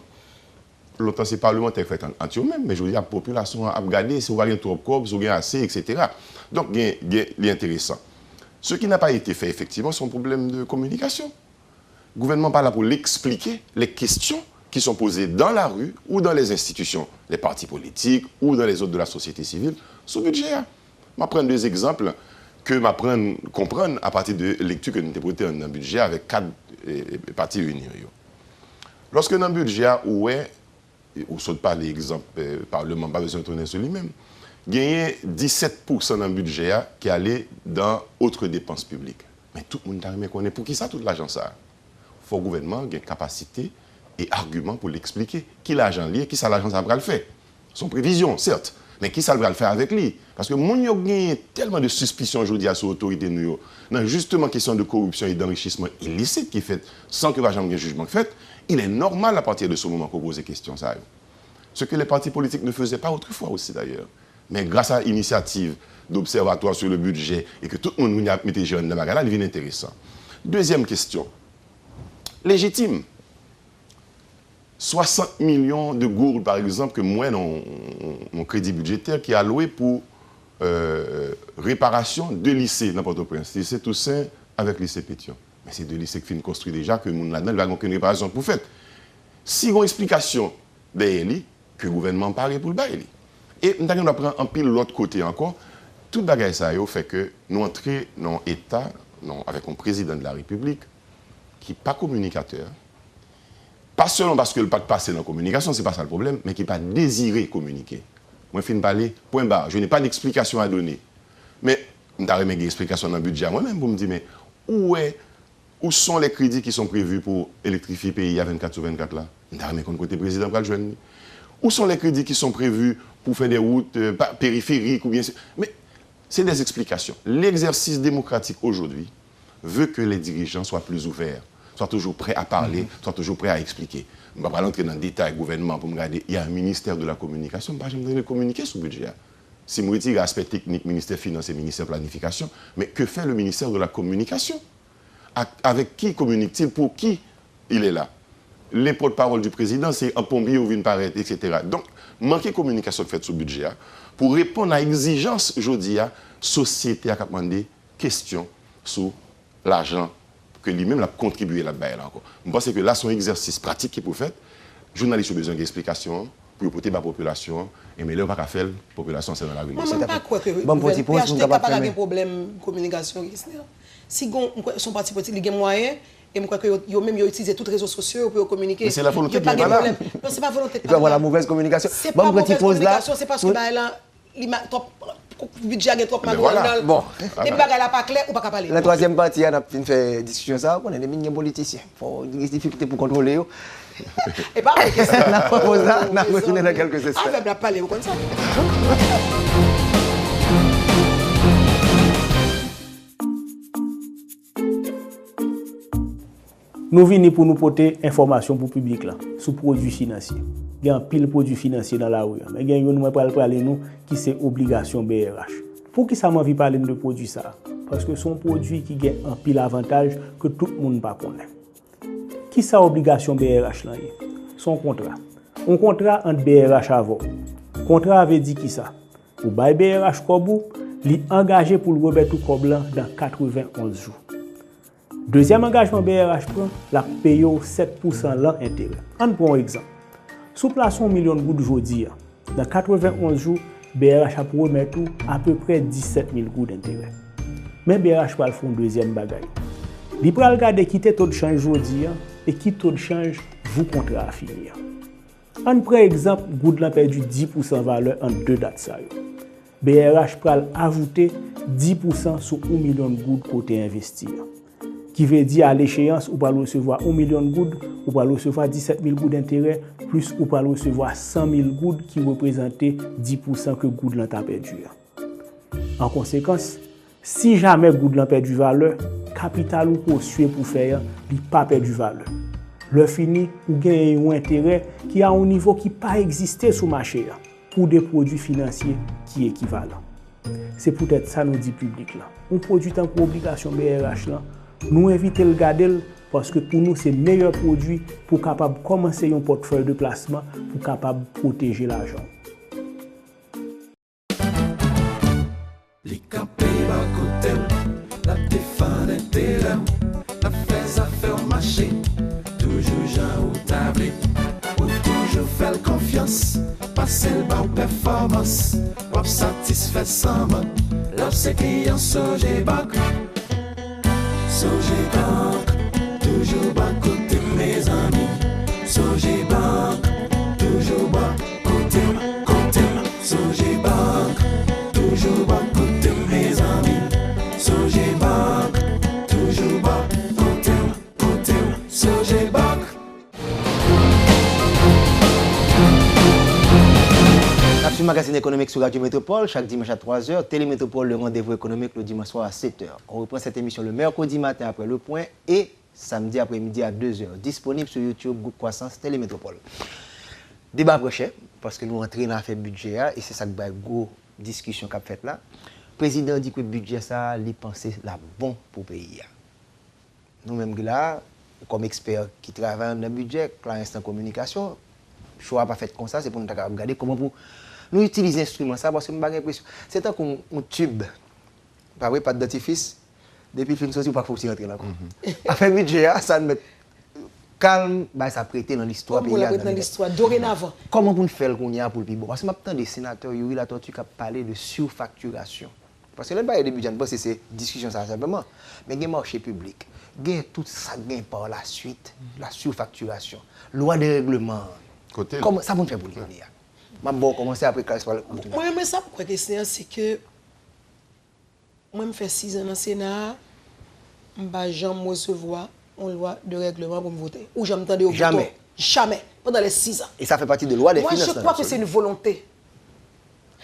l'autre c'est parlementaire fait en eux-mêmes, mais je veux dire, la population a regardé si vous avez trop de corps, si vous avez assez, etc. Donc, il est intéressant. Ce qui n'a pas été fait, effectivement, c'est un problème de communication. Le gouvernement n'est pas là pour l'expliquer, les questions qui sont posées dans la rue ou dans les institutions, les partis politiques ou dans les autres de la société civile, sur le budget. Je vais prendre 2 exemples que je comprendre à partir de lecture que nous avons dans le budget avec 4 parties réunies. Lorsque dans le budget, ou saute pas l'exemple, le Parlement n'a pas besoin de tourner sur lui-même, il y a 17% dans le budget qui allait dans autres dépenses publiques. Mais tout le monde a reconnu pour qui ça, toute l'argent ça? Il faut que le gouvernement ait capacité et argument pour l'expliquer. Qui l'argent lié, qui ça l'argent ça va le faire? Son prévision, certes, mais qui ça va le faire avec lui? Parce que mon yo gagne tellement de suspicions aujourd'hui sur l'autorité nous. Non, justement question de corruption et d'enrichissement illicite qui est fait sans que l'argent ait un jugement fait, il est normal à partir de ce moment qu'on pose des questions ça. Ce que les partis politiques ne faisaient pas autrefois aussi d'ailleurs. Mais grâce à l'initiative d'observatoire sur le budget et que tout le monde a mis des jeunes dans la bagarre, il devient intéressant. Deuxième question. Légitime. 60 millions de gourdes, par exemple, que moi, mon crédit budgétaire qui est alloué pour réparation de lycées dans Port-au-Prince. Lycée Toussaint avec lycée Pétion. Mais c'est 2 lycées qui finissent construits déjà, que mon là-dedans, il n'y a aucune réparation pour faire. Si on a une explication derrière lui, que le gouvernement paraît pour le bail. Et nous allons prendre un pile l'autre côté encore. Tout bagage ça fait que nous entrons dans un État avec un président de la République qui n'est pas communicateur. Pas seulement parce que le pas passé dans la communication, ce n'est pas ça le problème, mais qui n'est pas désiré communiquer. Moi, je finis de parler, point barre. Je n'ai pas d'explication à donner. Mais, je vais une explication dans le budget moi-même pour me dire, mais où sont les crédits qui sont prévus pour électrifier le pays à 24/24 là? Je vais côté président pour le joindre. Où sont les crédits qui sont prévus pour faire des routes périphériques ou bien... Mais c'est des explications. L'exercice démocratique aujourd'hui veut que les dirigeants soient plus ouverts, soient toujours prêts à parler, soient toujours prêts à expliquer. Je ne vais pas entrer dans le détail gouvernement pour me regarder. Il y a un ministère de la communication, je ne vais pas communiquer sur le budget. Si je retire l'aspect technique, ministère des Finances et ministère de la Planification, mais que fait le ministère de la Communication? Avec qui communique-t-il? Pour qui il est là? Les porte-parole du président, c'est un pompier ou une paraître, etc. Donc, manquer de communication faite sur le budget pour répondre à l'exigence aujourd'hui, la société a demandé questions sur l'argent que lui-même a contribué là-bas. Je pense que là, c'est un exercice pratique qui est pour faire. Les journalistes ont besoin d'explications pour porter la population. Et mais là, on ne peut pas faire la population, c'est dans la rue. Moi, je ne sais pas quoi que le PHTK n'a pas de problème de communication. Si son parti politique a des moyens, et je crois qu'ils ont même utilisé tous les réseaux sociaux pour communiquer. Mais c'est la volonté de là. Non, ce n'est pas volonté de il peut avoir la mauvaise communication. Ce n'est pas mauvaise communication, c'est parce que le budget a trop mal. Bon. Les bagages ne sont pas clairs ou pas parler. La troisième partie, on a fait discussion ça, on a des milliers de politiciens. Il faut des difficultés pour contrôler. Et pas avec ça. On a proposé ça, on a retourné dans quelques instants. On va parler comme ça. Nous venons pour nous porter information pour le public là, sur produits financiers. Il y a un pile de produits financiers dans la rue. Mais il y a une nous parler nous qui c'est obligation BRH. Pour qui ça m'a envie parler de produits ça? Parce que sont produits qui ont un pile avantage que tout le monde ne connaît. Qui ça obligation BRH là? Son contrat. Un contrat entre BRH avant. Contrat avait dit qui ça? Pour bail BRH Kobou, il est engagé pour le remettre tout Koblan dans 91 jours. Deuxième engagement BRH prend, la paye 7% l'intérêt. On prend un exemple. Sous place 1 million de gouttes aujourd'hui, dans 91 jours, BRH a pour remettre à peu près 17 000 gouttes d'intérêt. Mais BRH va faire un deuxième bagage. Il va regarder qui est taux de change aujourd'hui et qui taux de change vous contrat à finir. On prend exemple, goutte l'a perdu 10% valeur en 2 dates. BRH va ajouter 10% sur 1 million de gouttes côté investir. Qui veut dire à l'échéance, ou va recevoir 1 million de gouttes, ou va recevoir 17 000 gouttes d'intérêt, plus ou va recevoir 100 000 gouttes qui représentaient 10% que gouttes l'ont perdu. En conséquence, si jamais gouttes l'ont perdu valeur, capital ou poursuit pour faire, il n'a pas perdu valeur. Le fini ou gagne un intérêt qui a un niveau qui n'a pas existé sur le marché pour des produits financiers qui sont équivalents. C'est peut-être ça nous dit public là. On produit tant pour obligation BRH là. Nous invitons le garder parce que pour nous, c'est le meilleur produit pour capable commencer un portefeuille de placement pour capable protéger l'argent. Les campés à côté, la défense intérieure, la fête à faire marcher. confiance. Passer le bar performance. Wap satisfait sans mode. Love c'est client Sogebank. Sogebank. Toujours bas côté mes amis. Sogebank. Toujours bas côté Sogebank. Toujours bas côté mes amis. Sogebank. Toujours bas côté Sogebank. Sur le magazine économique sur Radio Métropole, chaque dimanche à 3h, Télémétropole, le rendez-vous économique le dimanche soir à 7h. On reprend cette émission le mercredi matin après le point et samedi après-midi à 2h. Disponible sur YouTube, Groupe Croissance, Télémétropole. Débat prochain, parce que nous entrons dans l'affaire budget et c'est ça que la grosse discussion qu'a fait là. Le président dit que le budget, ça, il pense la bon pour le pays. Nous-mêmes là, comme experts qui travaillent dans le budget, l'instant communication, le choix pas fait comme ça, c'est pour nous regarder comment pour nous utiliser l'instrument ça parce que j'ai l'impression c'est un comme un tube pas vrai pas de dentifrice depuis le film sorti pas faut s'y rentrer là affaire budget ça nous met calme bah ça prêter dans l'histoire pays dans l'histoire dorénavant comment pour faire qu'on y a pour le plus bon parce que m'attend des sénateurs Yuri la tortue qui a parlé de surfacturation parce que là pas de budget parce que c'est discussion ça simplement mais il y a marché public il y a tout ça gain par la suite la surfacturation loi de règlement comment ça vous fait pour le dire je vais commencer après classe. Moi, ça pourquoi question c'est que moi je fais 6 ans dans le Sénat, je n'ai jamais recevoir une loi de règlement pour me voter. Ou jamais entendu au jamais. Jamais pendant les 6 ans. Et ça fait partie de loi des finances. Moi je crois que c'est une volonté.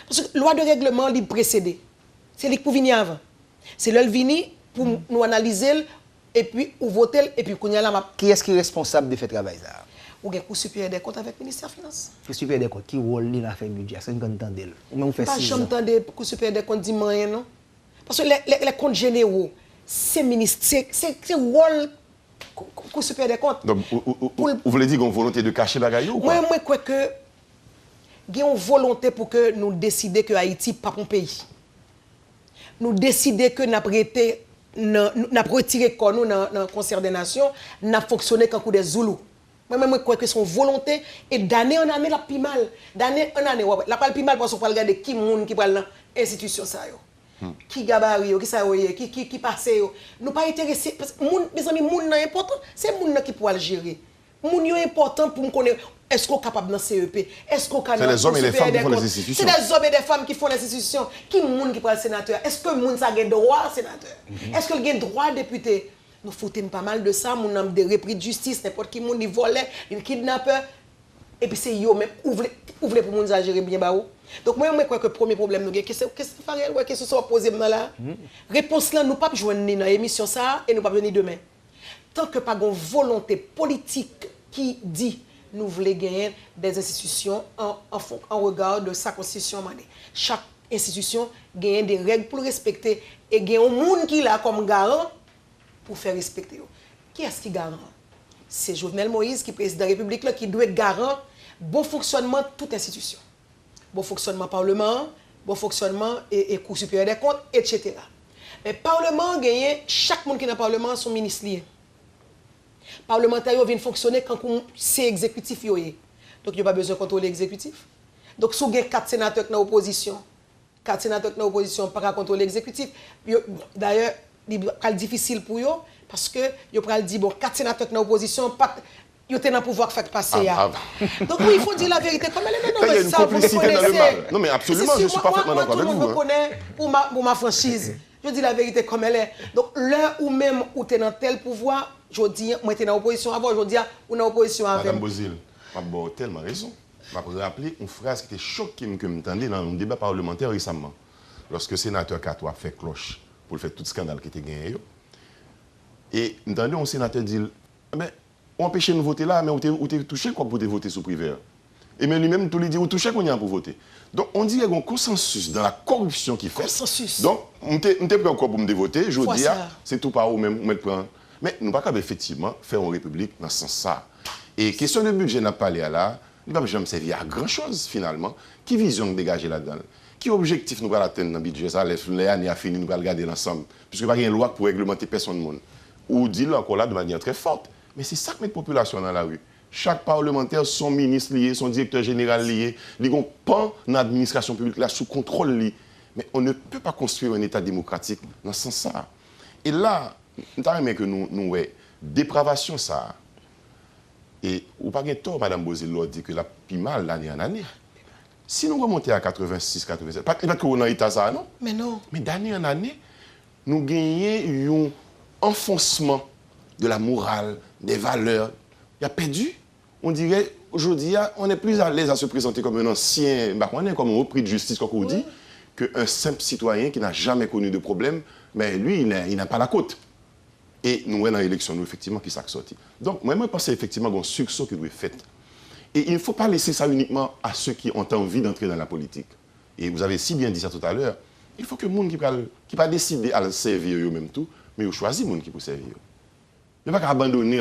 Parce que la loi de règlement lui précédé. C'est lui qui venir avant. C'est lui qui vient pour nous analyser et puis ou voter et puis qu'on y a la Qui est-ce qui est responsable de faire travail ça? Ou bien Cour supérieure des comptes avec le ministère des Finances. Cour supérieure des comptes, qui rôle dans l'affaire budget? C'est une grande tendelle. Ou même fait 6 ans. Pas jamais entendu Cour supérieure des comptes dit rien, non? Parce que les comptes généraux, c'est ministère, c'est rôle Cour supérieure des comptes. Donc, vous voulez dire qu'on a une volonté de cacher la gaille ou quoi? Moi, je crois que il y a une volonté pour que nous décidions que Haïti n'est pas un pays. Nous décidions que nous avons retiré nous dans le concert des nations, nous avons fonctionné comme des Zoulous. Moi-même, je crois que son volonté et d'année en année, la plus mal. D'année en année, la plus mal parce qu'on peut regarder qui monde qui parle dans l'institution ça yo. Qui gabarit qui ça qui passe yo. Nous pas intéressés parce que mes amis monde est important, c'est monde qui pour le gérer. Monde est important pour me connaître est-ce qu'on est capable dans CEP, est-ce qu'on c'est les hommes et les femmes qui font les institutions. C'est les hommes et les femmes qui font les institutions. Qui monde qui prend le sénateur? Est-ce que monde ça a droit sénateur? Est-ce que il a droit député? Nous foutons pas mal de ça, nous avons des repris de justice, n'importe qui monde volait, il kidnappeur. Et puis c'est yo même ouvrez pour nous à gérer bien baou. Donc moi je crois que le premier problème nous qu'est-ce que Farel ouais qu'est-ce que ça poser là. Réponse là nous pas joindre dans l'émission ça et nous pas venir demain. Tant que pas une volonté politique qui dit nous voulons gagner des institutions en regard de sa constitution. Chaque institution gagne des règles pour le respecter et gagne un monde qui là comme garant pour faire respecter. Qui est-ce qui garant? C'est Jovenel Moïse qui est président de la République là, qui doit être garant bon fonctionnement de toute institution. Bon fonctionnement parlement, bon fonctionnement et Cour supérieure des comptes, etc. Mais Parlement gagne, chaque monde qui est dans le Parlement son ministre lié. Parlementaires viennent fonctionner quand c'est exécutif. Donc il n'y a pas besoin de contrôler l'exécutif. Donc si vous avez 4 sénateurs dans l'opposition, 4 sénateurs dans l'opposition par contrôler l'exécutif, d'ailleurs, c'est difficile pour eux parce que vous pouvez dire, bon, 4 sénateurs dans l'opposition, ils ont le pouvoir de faire passer. Donc oui, il faut dire la vérité comme elle est. Il y a une complicité dans le mal. Non mais absolument, je suis parfaitement d'accord avec vous. Tout le monde me connaît pour ma franchise. Je dis la vérité comme elle est. Donc l'heure où même où tu es dans tel pouvoir, je dis, moi j'étais dans l'opposition avant, je dis, ou dans l'opposition avant. Madame Bozil, je n'ai tellement raison. Je vais rappeler une phrase qui était choquée que je m'entendais dans un débat parlementaire récemment. Lorsque le sénateur Katoa fait cloche pour faire tout scandale qui était gagné. Et m'entendais un sénateur dit, mais on empêche de nous voter là, mais on t'a touché quoi pour te voter sous privé. Et même lui-même, tout lui dit, on touche qu'on y a pour voter. Donc, on dit qu'il y a un consensus dans la corruption qui fait. Consensus. Donc, on t'est pris encore pour me voter. Je dis, c'est tout par où même, on met le point. Mais nous ne pouvons pas effectivement faire une république dans ce sens-là. Et question de budget, n'a pas allé là, nous ne pouvons jamais servir à grand-chose finalement. Qui vision nous dégager là-dedans? Qui objectif nous allons atteindre dans le budget? Ça, les années à finir, nous allons regarder l'ensemble. Puisque il n'y a pas une loi pour réglementer personne du monde. Ou dit-le encore là de manière très forte. Mais c'est ça que met la population dans la rue. Chaque parlementaire, son ministre lié, son directeur général lié, ils ont pas l'administration publique là sous contrôle lié. Mais on ne peut pas construire un État démocratique dans ce sens-là. Et là, nous avons que nous dépravation ça. Et ou pas tort, Mme Bozil dit que la plus mal d'année en année. Si nous remontons à 86, 87, pas que on a état ça, non? Mais non. Mais d'année en année, nous gagnons un enfoncement de la morale, des valeurs. Il a perdu. On dirait, aujourd'hui, on est plus à l'aise à se présenter comme un ancien, comme un repris de justice, comme on dit, qu'un simple citoyen qui n'a jamais connu de problème, mais lui, il n'a pas la côte. Et nous, dans l'élection, nous, effectivement, qui s'est sorti. Donc, moi, je pense effectivement qu'il y a un succès qui doit être fait. Et il ne faut pas laisser ça uniquement à ceux qui ont envie d'entrer dans la politique. Et vous avez si bien dit ça tout à l'heure, il faut que le monde qui va décider à servir eux-mêmes tout, mais ils choisissent le monde qui peut servir. Il ne faut pas abandonner.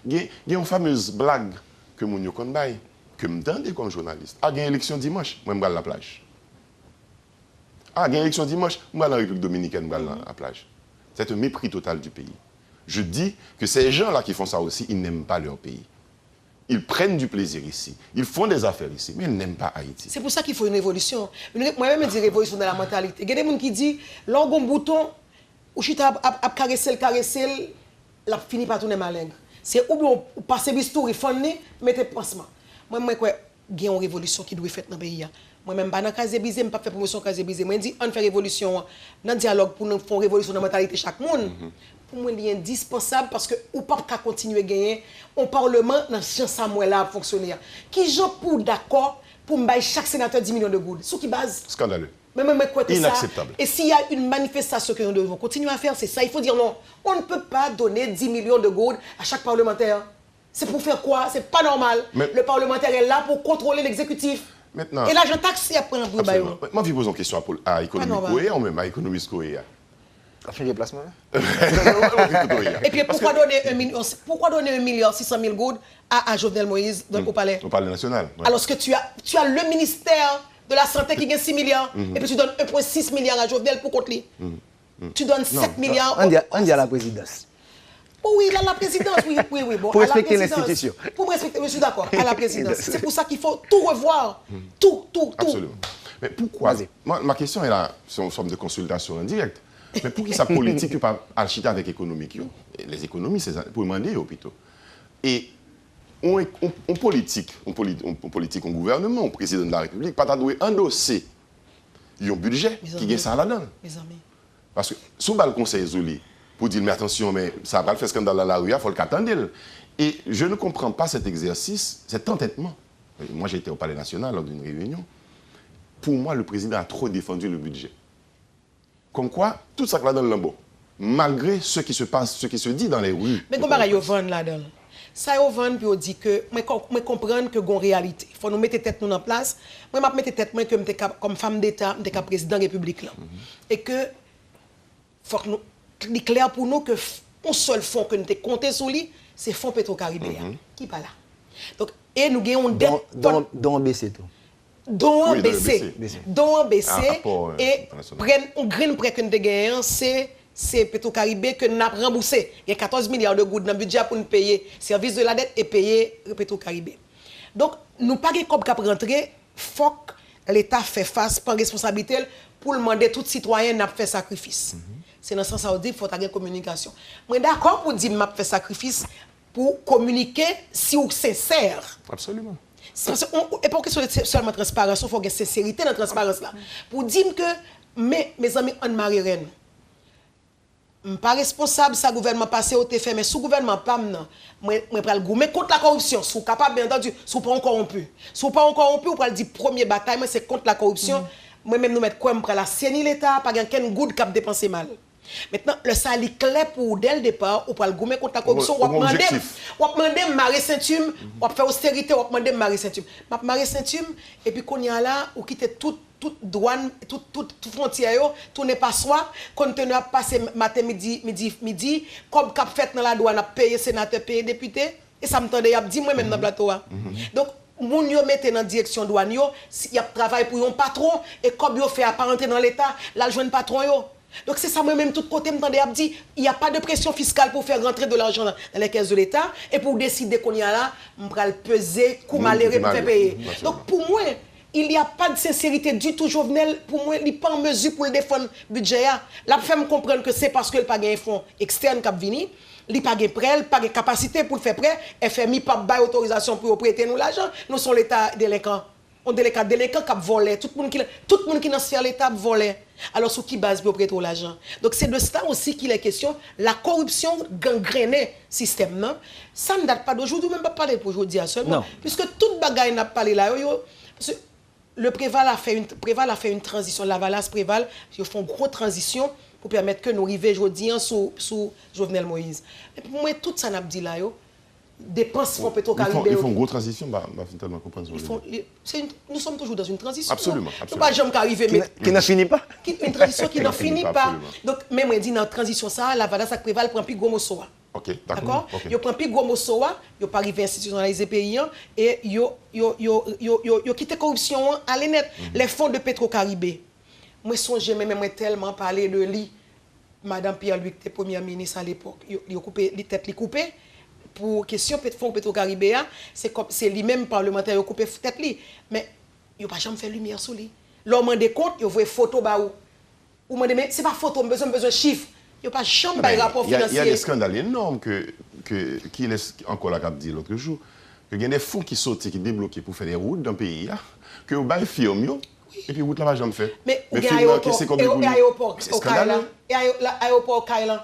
Il y a une fameuse blague que je connais, que je me comme journaliste. Ah, il y a une élection dimanche, moi, je vais à la plage. Ah, il y a une élection dimanche, moi, je vais à la République dominicaine, je vais à la plage. C'est un mépris total du pays. Je dis que ces gens-là qui font ça aussi, ils n'aiment pas leur pays. Ils prennent du plaisir ici. Ils font des affaires ici, mais ils n'aiment pas Haïti. C'est pour ça qu'il faut une révolution. Moi-même, je dis révolution dans la mentalité. Il y a des gens qui disent, l'orgon bouton, ou chita à caresser, la fini par tourner malingre. C'est ou bien on passe bistouri, fonné, mettez pansement. Moi, quoi, il y a une révolution qui doit être faite dans le pays. Moi-même, dans le cas de Bizé, je ne pas faire promotion de Bizé. Moi, je dis, on fait révolution dans le dialogue pour nous faire une révolution dans la mentalité de chaque monde. Pour moi, il est indispensable parce que on ne peut pas continuer à gagner un parlement dans ce Samuel-là à fonctionner. Qui j'en pour d'accord pour me bailler chaque sénateur 10 millions de gouttes? Sur qui base? Scandaleux. Inacceptable. Et s'il y a une manifestation que nous devons continuer à faire, c'est ça. Il faut dire non. On ne peut pas donner 10 millions de gouttes à chaque parlementaire. C'est pour faire quoi? C'est pas normal. Mais le parlementaire est là pour contrôler l'exécutif. Maintenant, et l'argent taxe, il y a un peu de moi, je pose une question à l'économie Korea ou même à l'économiste Korea. A changé de placement? Et puis pourquoi donner 1,6 milliard gouttes à Jovenel Moïse au palais? Au palais national. Ouais. Alors que tu as le ministère de la Santé qui gagne 6 milliards et puis tu donnes 1,6 milliard à Jovenel pour contre lui. Tu donnes 7 milliards. On dit à la présidence. Oui, à la présidence, oui. Bon, pour respecter l'institution. Pour respecter, je suis d'accord, à la présidence. C'est pour ça qu'il faut tout revoir. Tout. Absolument. Mais pourquoi? Ma question est là, c'est une forme de consultation en direct. Mais pour qui ça politique n'est pas archité avec l'économique? Les économies, c'est pour demander plutôt. Et on politique, on gouvernement, on président de la République, pas doit endosser un budget qui gagne ça là-dedans. Parce que sous le conseil Zouli, pour dire mais attention, mais ça va faire scandale dans la rue, il faut le qu'attendre. Et je ne comprends pas cet exercice, cet entêtement. Moi, j'étais au Palais national lors d'une réunion. Pour moi, le président a trop défendu le budget. Comme quoi, tout ça là dans le lambeau, malgré ce qui se passe, ce qui se dit dans les rues. Mais comment il y a là-dedans? Ça y a puis on dit que moi comprendre que gon réalité. Il faut nous mettre tête nous en place. Moi m'a mettre tête moi que comme femme d'état, m'étais comme président de la République là. Et que faut que nous c'est clair pour nous que un seul fonds que nous te compté sur lui, c'est fonds Petro-Caribéen qui pas là. Donc et nous gagnons don baissé tout. Don baissé et prenne un grain prêt que nous gagnons c'est Petro-Caribé que nous avons remboursé. Il y a 14 milliards de gouttes dans le budget pour nous payer service de la dette et payer Petro-Caribé. Donc, nous pas de comme cap rentrer, faut que l'État fait face par responsabilité pour demander tout citoyen n'a fait sacrifice. C'est dans ce sens où il faut avoir une communication. Moi d'accord pour dire m'a fait sacrifice pour communiquer si vous sincère. Absolument. Et pour que ce soit seulement transparence, il faut qu'il y ait sincérité dans la transparence là. Pour dire que mes amis Anne-Marie Rennes, je ne suis pas responsable de ce gouvernement passé au fait, mais sous gouvernement pas maintenant, je vais le goumer contre la corruption. Si vous capable, bien entendu, si vous pas corrompu. Si vous pas corrompu, vous pouvez dire première bataille, c'est contre la corruption. Moi-même, nous mettons quoi, je la saigner l'État, pas quelqu'un goutte qui a dépensé mal. Maintenant, le sali clair pour dès le départ, ou pour le goumer contre la corruption, ou demander Marie Saint-Hume, ou faire austérité, ou demander Marie Saint-Hume. Marie Saint-Hume, et puis qu'on y a là, ou quitter toute douane, toute frontière, tout n'est pas soi, quand on a passé matin, midi, comme cap fait dans la douane, a payé sénateur, payé député, et ça me tendait, il a dit moi-même dans le plateau. Donc, moun yo mette dans direction douane yo, y a travail pour un patron, et comme yo fait à pas rentrer dans l'État, là, le jeune patron yo. Donc c'est ça moi-même tout côté me tendais à dire il n'y a pas de pression fiscale pour faire rentrer de l'argent dans les caisses de l'État et pour décider qu'on y a là, on va le peser, coup malheureux pour faire payer. Donc pour moi, il n'y a pas de sincérité du tout. Jovenel, pour moi, il n'est pas en mesure pour le défendre le budget. La fait me comprendre que c'est parce qu'il n'a pas de fonds externes qui viennent. Il n'a pas de prêt, il n'a pas de capacité pour le faire prêt. FMI n'a pas d'autorisation pour prêter nous l'argent. Nous sommes l'État délinquant. On délinquant qui volent. Tout le monde qui est dans l'État vole. Alors, sur qui base pour prêter l'argent? Donc, c'est de ça aussi qu'il est question. La corruption gangrénée système. Non? Ça ne date pas d'aujourd'hui, même pas parler pour aujourd'hui seulement. Non. Puisque toute bagaille n'a pas parlé là. Le Préval a fait une transition. La Valace Préval, ils font une grosse transition pour permettre que nous arrivions aujourd'hui sous Jovenel Moïse. Et pour moi, tout ça n'a pas dit là. Dépenses fonds Petro-Caribé. Ils font une grosse transition, tellement comprendre. Nous sommes toujours dans une transition. Absolument. Nous ne pouvons pas arriver. Qui n'en finit pas. Une transition qui n'en finit pas. Donc, même on dit dans la transition, ça, la Valace Préval prend plus gros morceau. Ok, d'accord. Ils prennent plus gros morceau, ils pas arrivé à institutionnaliser le pays et ils quittent la corruption à l'énet. Les fonds de Petro-Caribé. Moi, songe même tellement parler de lui. Madame Pierre-Louis, qui était première ministre à l'époque, il a coupé les têtes, coupées. Pour question fonds Petro-Caribé, c'est lui-même parlementaire qui a coupé tête. Mais il n'a pas jamais fait lumière sur lui. L'homme des comptes, il voit photo ou mais c'est pas photo, besoin de chiffres. Il n'y a pas jamais de rapport financier. Il y a des scandales énormes qui laissent encore la cap dit l'autre jour. Il y a des fonds qui sortent, qui débloquent pour faire des routes dans le pays, que vous avez firme, et puis route là, jamais fait. Mais il y a l'aéroport au Kailan.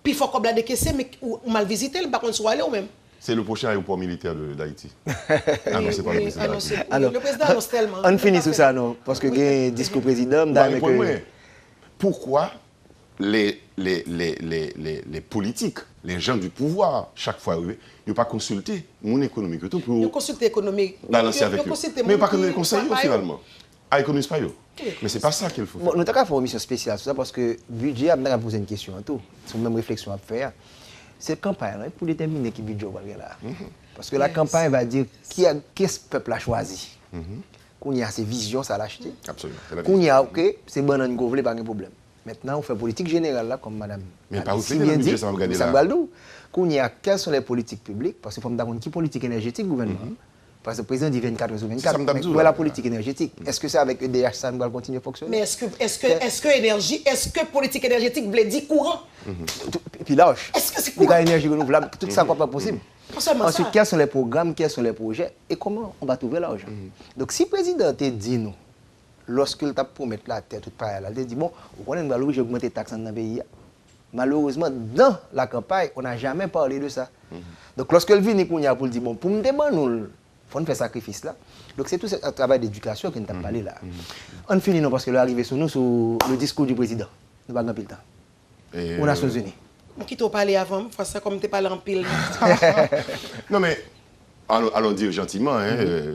Puis il faut qu'on ait caissé, mais on mal visité, par contre, soit allé ou même. C'est le prochain aéroport militaire d'Haïti. Ah non, c'est pas le président. Le président annonce tellement. On finit sur ça, non? Parce que il y a un discours président. Pourquoi les politiques, les gens du pouvoir, chaque fois, ils n'ont pas consulté mon économique pour... Ils ont consulté l'économie. Balancer avec eux. Mais pas comme des conseils, finalement. Ah, économise pas eux. Mais c'est pas ça qu'il faut faire. Nous avons fait une mission spéciale sur ça parce que le budget, nous avons posé une question à tout. C'est une même réflexion à faire. C'est la campagne pour déterminer qui budget va là. Parce que la campagne va dire qu'est-ce que le peuple a choisi. Qu'on y a ses visions, ça l'a acheté. Absolument. Qu'on y a, ok, c'est bon, on ne pas de problème. Maintenant, on fait politique générale, là, comme madame. Mais pas aussi bien dit, ça va regarder là. Qu'on y a, quelles sont les politiques publiques? Parce qu'il faut me dire qui politique énergétique, gouvernement. Parce que le président dit 24 sur 24. Mais où est la politique énergétique? Est-ce que c'est avec EDH ça va continuer à fonctionner? Mais est-ce que politique énergétique veut dire courant? Puis lâche. Est-ce que c'est courant? L'énergie renouvelable, tout ça n'est pas possible. Ensuite, ça. quels sont les programmes, quels sont les projets et comment on va trouver l'argent? Donc, si le président te dit nous, lorsqu'il t'a promis la tête, tout pareil, il dit bon, on va augmenter les taxes dans le pays. Malheureusement, dans la campagne, on n'a jamais parlé de ça. Donc, lorsqu'il vient pour dire bon, pour me demander, il faut faire sacrifice là. Donc c'est tout ce travail d'éducation que nous avons parlé là. On finit non parce que l'arrivée sur nous sur le discours du président. Nous n'avons pas le temps. Aux Nations Unies. On quitte au parler avant, faut ça comme tu parles en pile. Non mais allons dire gentiment,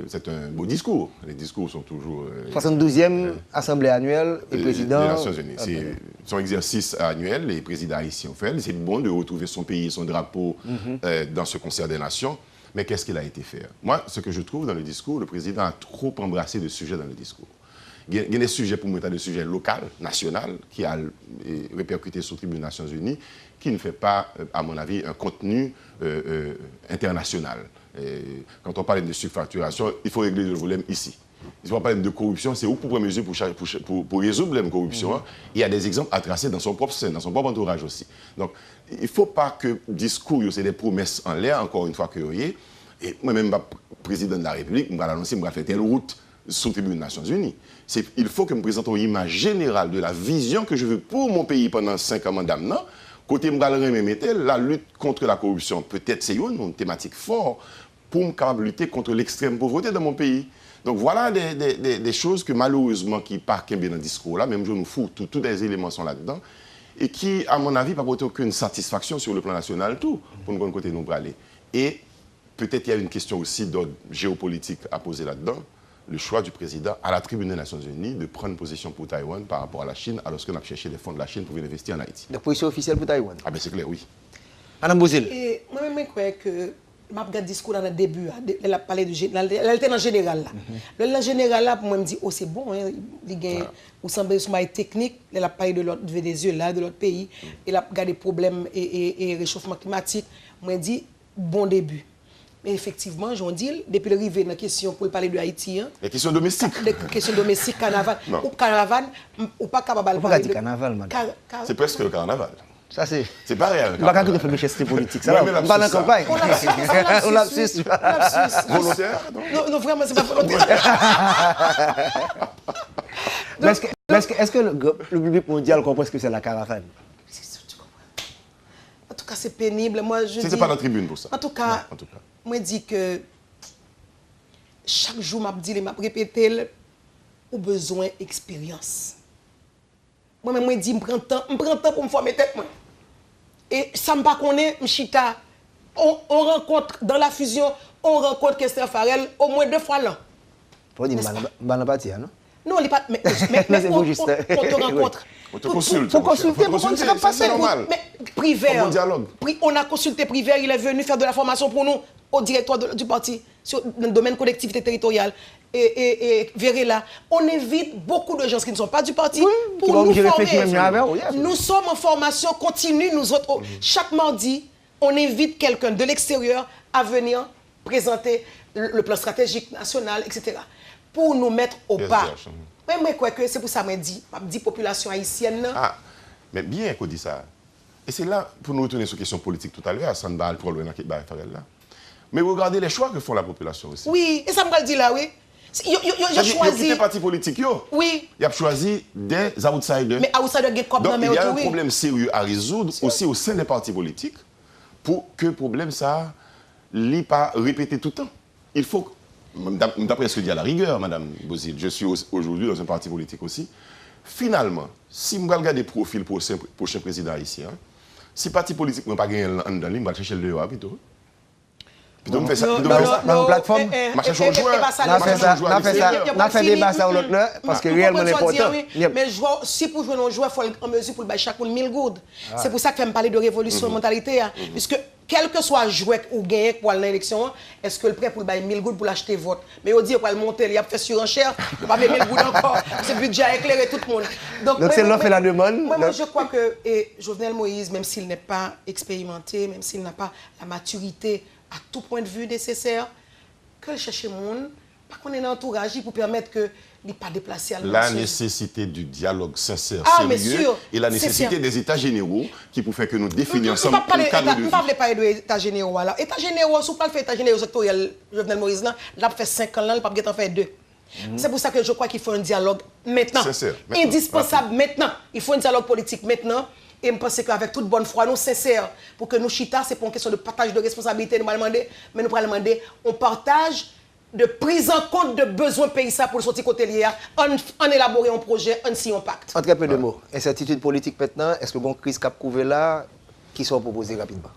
c'est un beau discours. Les discours sont toujours 72e assemblée annuelle et président des Nations Unies. C'est son exercice annuel, les présidents haïtiens ont fait. C'est bon de retrouver son pays, son drapeau dans ce concert des nations. Mais qu'est-ce qu'il a été fait? Moi, ce que je trouve dans le discours, le président a trop embrassé de sujets dans le discours. Il y a des sujets, pour moi, des sujets locaux, nationaux, qui a répercuté sur le tribunal des Nations Unies, qui ne fait pas, à mon avis, un contenu international. Quand on parle de surfacturation, il faut régler le problème ici. Il faut parler de corruption, c'est où pour prendre mesure pour résoudre la corruption. Il y a des exemples à tracer dans son propre sein, dans son propre entourage aussi. Donc, il ne faut pas que le discours, c'est des promesses en l'air, encore une fois que et moi-même, président de la République, je vais annoncer, je vais faire telle route sous le tribunal des Nations Unies. Il faut que je me présente une image générale de la vision que je veux pour mon pays pendant 5 ans maintenant. Côté la lutte contre la corruption, peut-être c'est une thématique forte pour me capable lutter contre l'extrême pauvreté dans mon pays. Donc voilà des choses que malheureusement qui partent bien dans le discours là, même je nous fous, tous les éléments sont là-dedans, et qui, à mon avis, pas porté aucune satisfaction sur le plan national tout, pour nous côté nous aller. Et peut-être il y a une question aussi d'ordre géopolitique à poser là-dedans, le choix du président à la tribune des Nations Unies de prendre position pour Taïwan par rapport à la Chine, alors qu'on a cherché les fonds de la Chine pour venir investir en Haïti. La position officielle pour Taïwan? Ah ben c'est clair, oui. Madame Bozil. Et moi-même, je crois que Je regarde le discours dans le début, elle a parlé elle était en général là. Le général là, pour moi, me dit, oh c'est bon, hein, ou semble sur ma technique, elle a parlé de l'autre Venezuela, de l'autre pays, elle a regardé des problèmes et réchauffement climatique. Moi, dit, bon début. Mais effectivement, j'en dis, depuis l'arrivée dans la question pour parler de Haïti, les questions domestiques. Les questions domestiques, carnaval. Ou carnaval, ou pas carnaval. Pourquoi dit carnaval, madame? C'est presque le carnaval. Ça, c'est. C'est pas réel. On va pas faire méchanceté politique. Ça, on va en campagne. On l'a su. Volontaire, non, vraiment, c'est pas volontaire. Est-ce que le public mondial comprend ce que c'est la caravane? En tout cas, c'est pénible. Moi, je dis. C'était pas la tribune pour ça. En tout cas, moi, je dis que chaque jour, je répète, au besoin d'expérience. Moi-même, je dis, je prends le temps pour me former tête. Et ça me pas connaît, Mchita. On rencontre dans la fusion, on rencontre Kester Farel au moins 2 fois l'an. Pour dire, je non? Non, il n'est pas. Mais on te rencontre. On te consulte. Pour consulter, pour qu'on se passe. C'est normal. Mais privé. Dialogue. On a consulté privé, il est venu faire de la formation pour nous, au directoire du parti, sur le domaine collectivité territoriale. Et verrez là, on invite beaucoup de gens qui ne sont pas du parti pour nous former. Nous sommes en formation continue, nous autres. Chaque mardi, on invite quelqu'un de l'extérieur à venir présenter le plan stratégique national, etc. Pour nous mettre au pas. Mais moi, quoi que c'est pour ça que je dis population haïtienne. Ah, mais bien qu'on dit ça. Et c'est là, pour nous retourner sur la question politique tout à l'heure, ça ne va pas loin là. Mais regardez les choix que font la population aussi. Oui, et ça me dit là, oui. J'ai choisi. Les partis politiques, oui. Il a choisi des outsiders. Mais outsiders, donc il y a un problème sérieux à résoudre aussi au sein des partis politiques pour que le problème ça ne pas répéter tout le temps. Il faut, d'après ce que dit à la rigueur, Mme Bozil, je suis aujourd'hui dans un parti politique aussi. Finalement, si je regarde des profils pour le prochain président haïtien, si le parti politique n'a pas gagné en dedans, je vais chercher le dehors plutôt. Plutôt me faire ça. Dans une plateforme. On cherche un joueur. On a fait débat ça ou l'autre là, parce que réellement important. Mais si pour jouer un joueur, il faut en mesure pour chaque 1000 gouttes. C'est pour ça que je me parler de révolution de mentalité. Puisque quel que soit le joueur ou gagné pour l'élection, est-ce que le prêt pour le 1000 gouttes pour l'acheter vote? Mais on dit pour le monter, il a fait surenchère, il n'a pas 1000 gouttes encore. C'est budget à éclairer tout le monde. Donc c'est l'offre et la demande. Moi, je crois que Jovenel Moïse, même s'il n'est pas expérimenté, même s'il n'a pas la maturité à tout point de vue nécessaire, que le chercher monde, pas qu'on est dans l'entourage pour permettre que il n'est pas déplacé à la nécessité du dialogue sincère, sérieux, et la nécessité des états généraux qui pour faire que nous définissons ensemble un cadre de vie. On ne parle pas d'états généraux. États généraux, si on parle d'états généraux sectoriels, Jovenel Moïse, là, fait 5 ans, là, il ne peut pas en faire 2. C'est pour ça que je crois qu'il faut un dialogue maintenant. Sincère, indispensable maintenant. Il faut un dialogue politique maintenant. Et je pense qu'avec toute bonne foi, nous sincères, pour que nous chita, c'est pas une question de partage de responsabilité, nous allons demander, mais nous allons demander un partage de prise en compte de besoins pays pour le sortir côté lié, en élaborer un projet, en signer un pacte. En très peu de mots. Incertitude politique maintenant, est-ce que bon crise cap couvert là, qui sont proposés rapidement?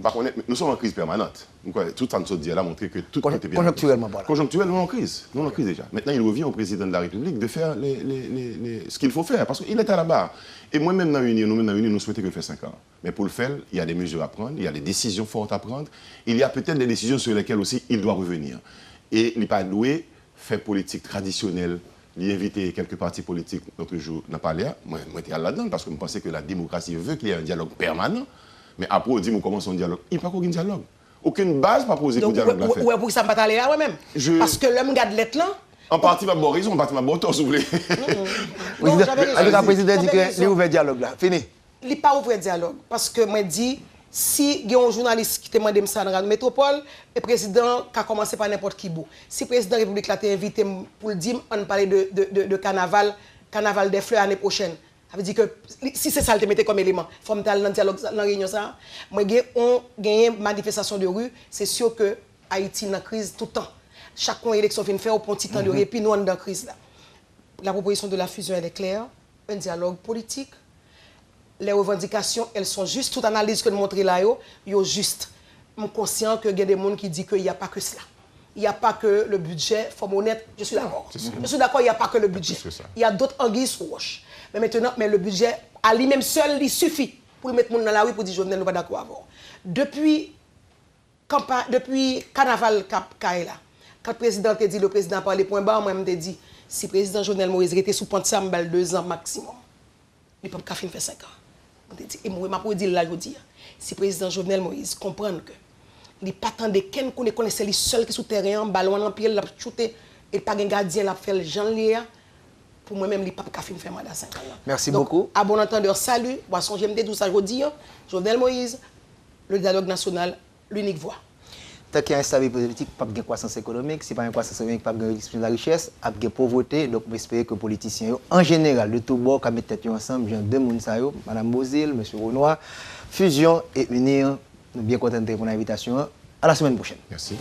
Par contre, nous sommes en crise permanente. Tout en dit, elle a montré que tout était bien. Conjoncturellement, voilà. Conjoncturellement, nous en crise. Nous en crise déjà. Maintenant, il revient au président de la République de faire ce qu'il faut faire. Parce qu'il est à la barre. Et moi-même, nous souhaitons qu'il fasse 5 ans. Mais pour le faire, il y a des mesures à prendre, il y a des décisions fortes à prendre. Il y a peut-être des décisions sur lesquelles aussi il doit revenir. Et il n'est pas doué faire politique traditionnelle. Il inviter quelques partis politiques l'autre jour dans le palais. Moi, j'étais là-dedans parce que je pensais que la démocratie veut qu'il y ait un dialogue permanent. Mais après, on dit qu'on commence un dialogue. Il n'y a pas aucun dialogue. Aucune base pas posée pour le dialogue. Donc, pour ça, je ne vais pas aller même. Parce que l'homme garde l'être là. En partie, ma bonne raison, en partie, ma bonne tort, s'il vous plaît. Le président dit qu'il y a ouvert dialogue là. Fini. Il n'y a pas ouvert dialogue. Parce que moi, je dis, si il y a un journaliste qui te demande ça dans la métropole, le président a commencé par n'importe qui bout. Si le président de la République l'a invité pour le dire, on parlait de carnaval des fleurs l'année prochaine. Ça veut dire que si c'est ça, le mettre comme élément, il faut me dans le dialogue, dans la réunion. Moi, on gagne une manifestation de rue, c'est sûr que Haïti est en crise tout le temps. Chaque élection vient faire au petit temps de répit, nous on est dans la crise. La proposition de la fusion, elle est claire. Un dialogue politique. Les revendications, elles sont justes. Toute analyse que nous montrons là, est juste. Je suis conscient qu'il y a des gens qui disent qu'il n'y a pas que cela. Il n'y a pas que le budget, il faut être honnête, je suis d'accord. Je suis d'accord, il n'y a pas que le budget. Il y a d'autres anguilles sous roche. Mais maintenant, le budget, à lui-même seul, il suffit pour mettre les gens dans la rue pour dire que je ne suis pas d'accord avant. Depuis depuis carnaval Cap là. Quand le président te dit, le président parle point bas, moi, je te dit, si le président Jovenel Moïse était sous pente ça, 2 ans maximum. Il ne peut pas faire 5 ans. Je te dit, et moi, je dire là, je dis, si le président Jovenel Moïse comprend que il pas tant de quelqu'un qu'on connaissait lui seul qui sous terrain, ballon en pied, l'a shooté, et pas un gardien l'a fait le Jean Léa. Pour moi-même, il ne peut pas faire mandat 5 ans. Merci donc, beaucoup. À bon entendeur, salut. Boisson GMD, tout ça, je dis, Jovenel Moïse, le dialogue national, l'unique voix. Tant qu'il y a instabilité politique, pas de croissance économique, si pas de croissance économique, pas de redistribution de la richesse, pas de pauvreté. Donc, on espère que les politiciens, en général, de tout bord, mettent tête ensemble, genre deux personnes, Mme Bozil, M. Renoir, fusion et unir. Nous sommes bien contents de votre invitation. À la semaine prochaine. Merci.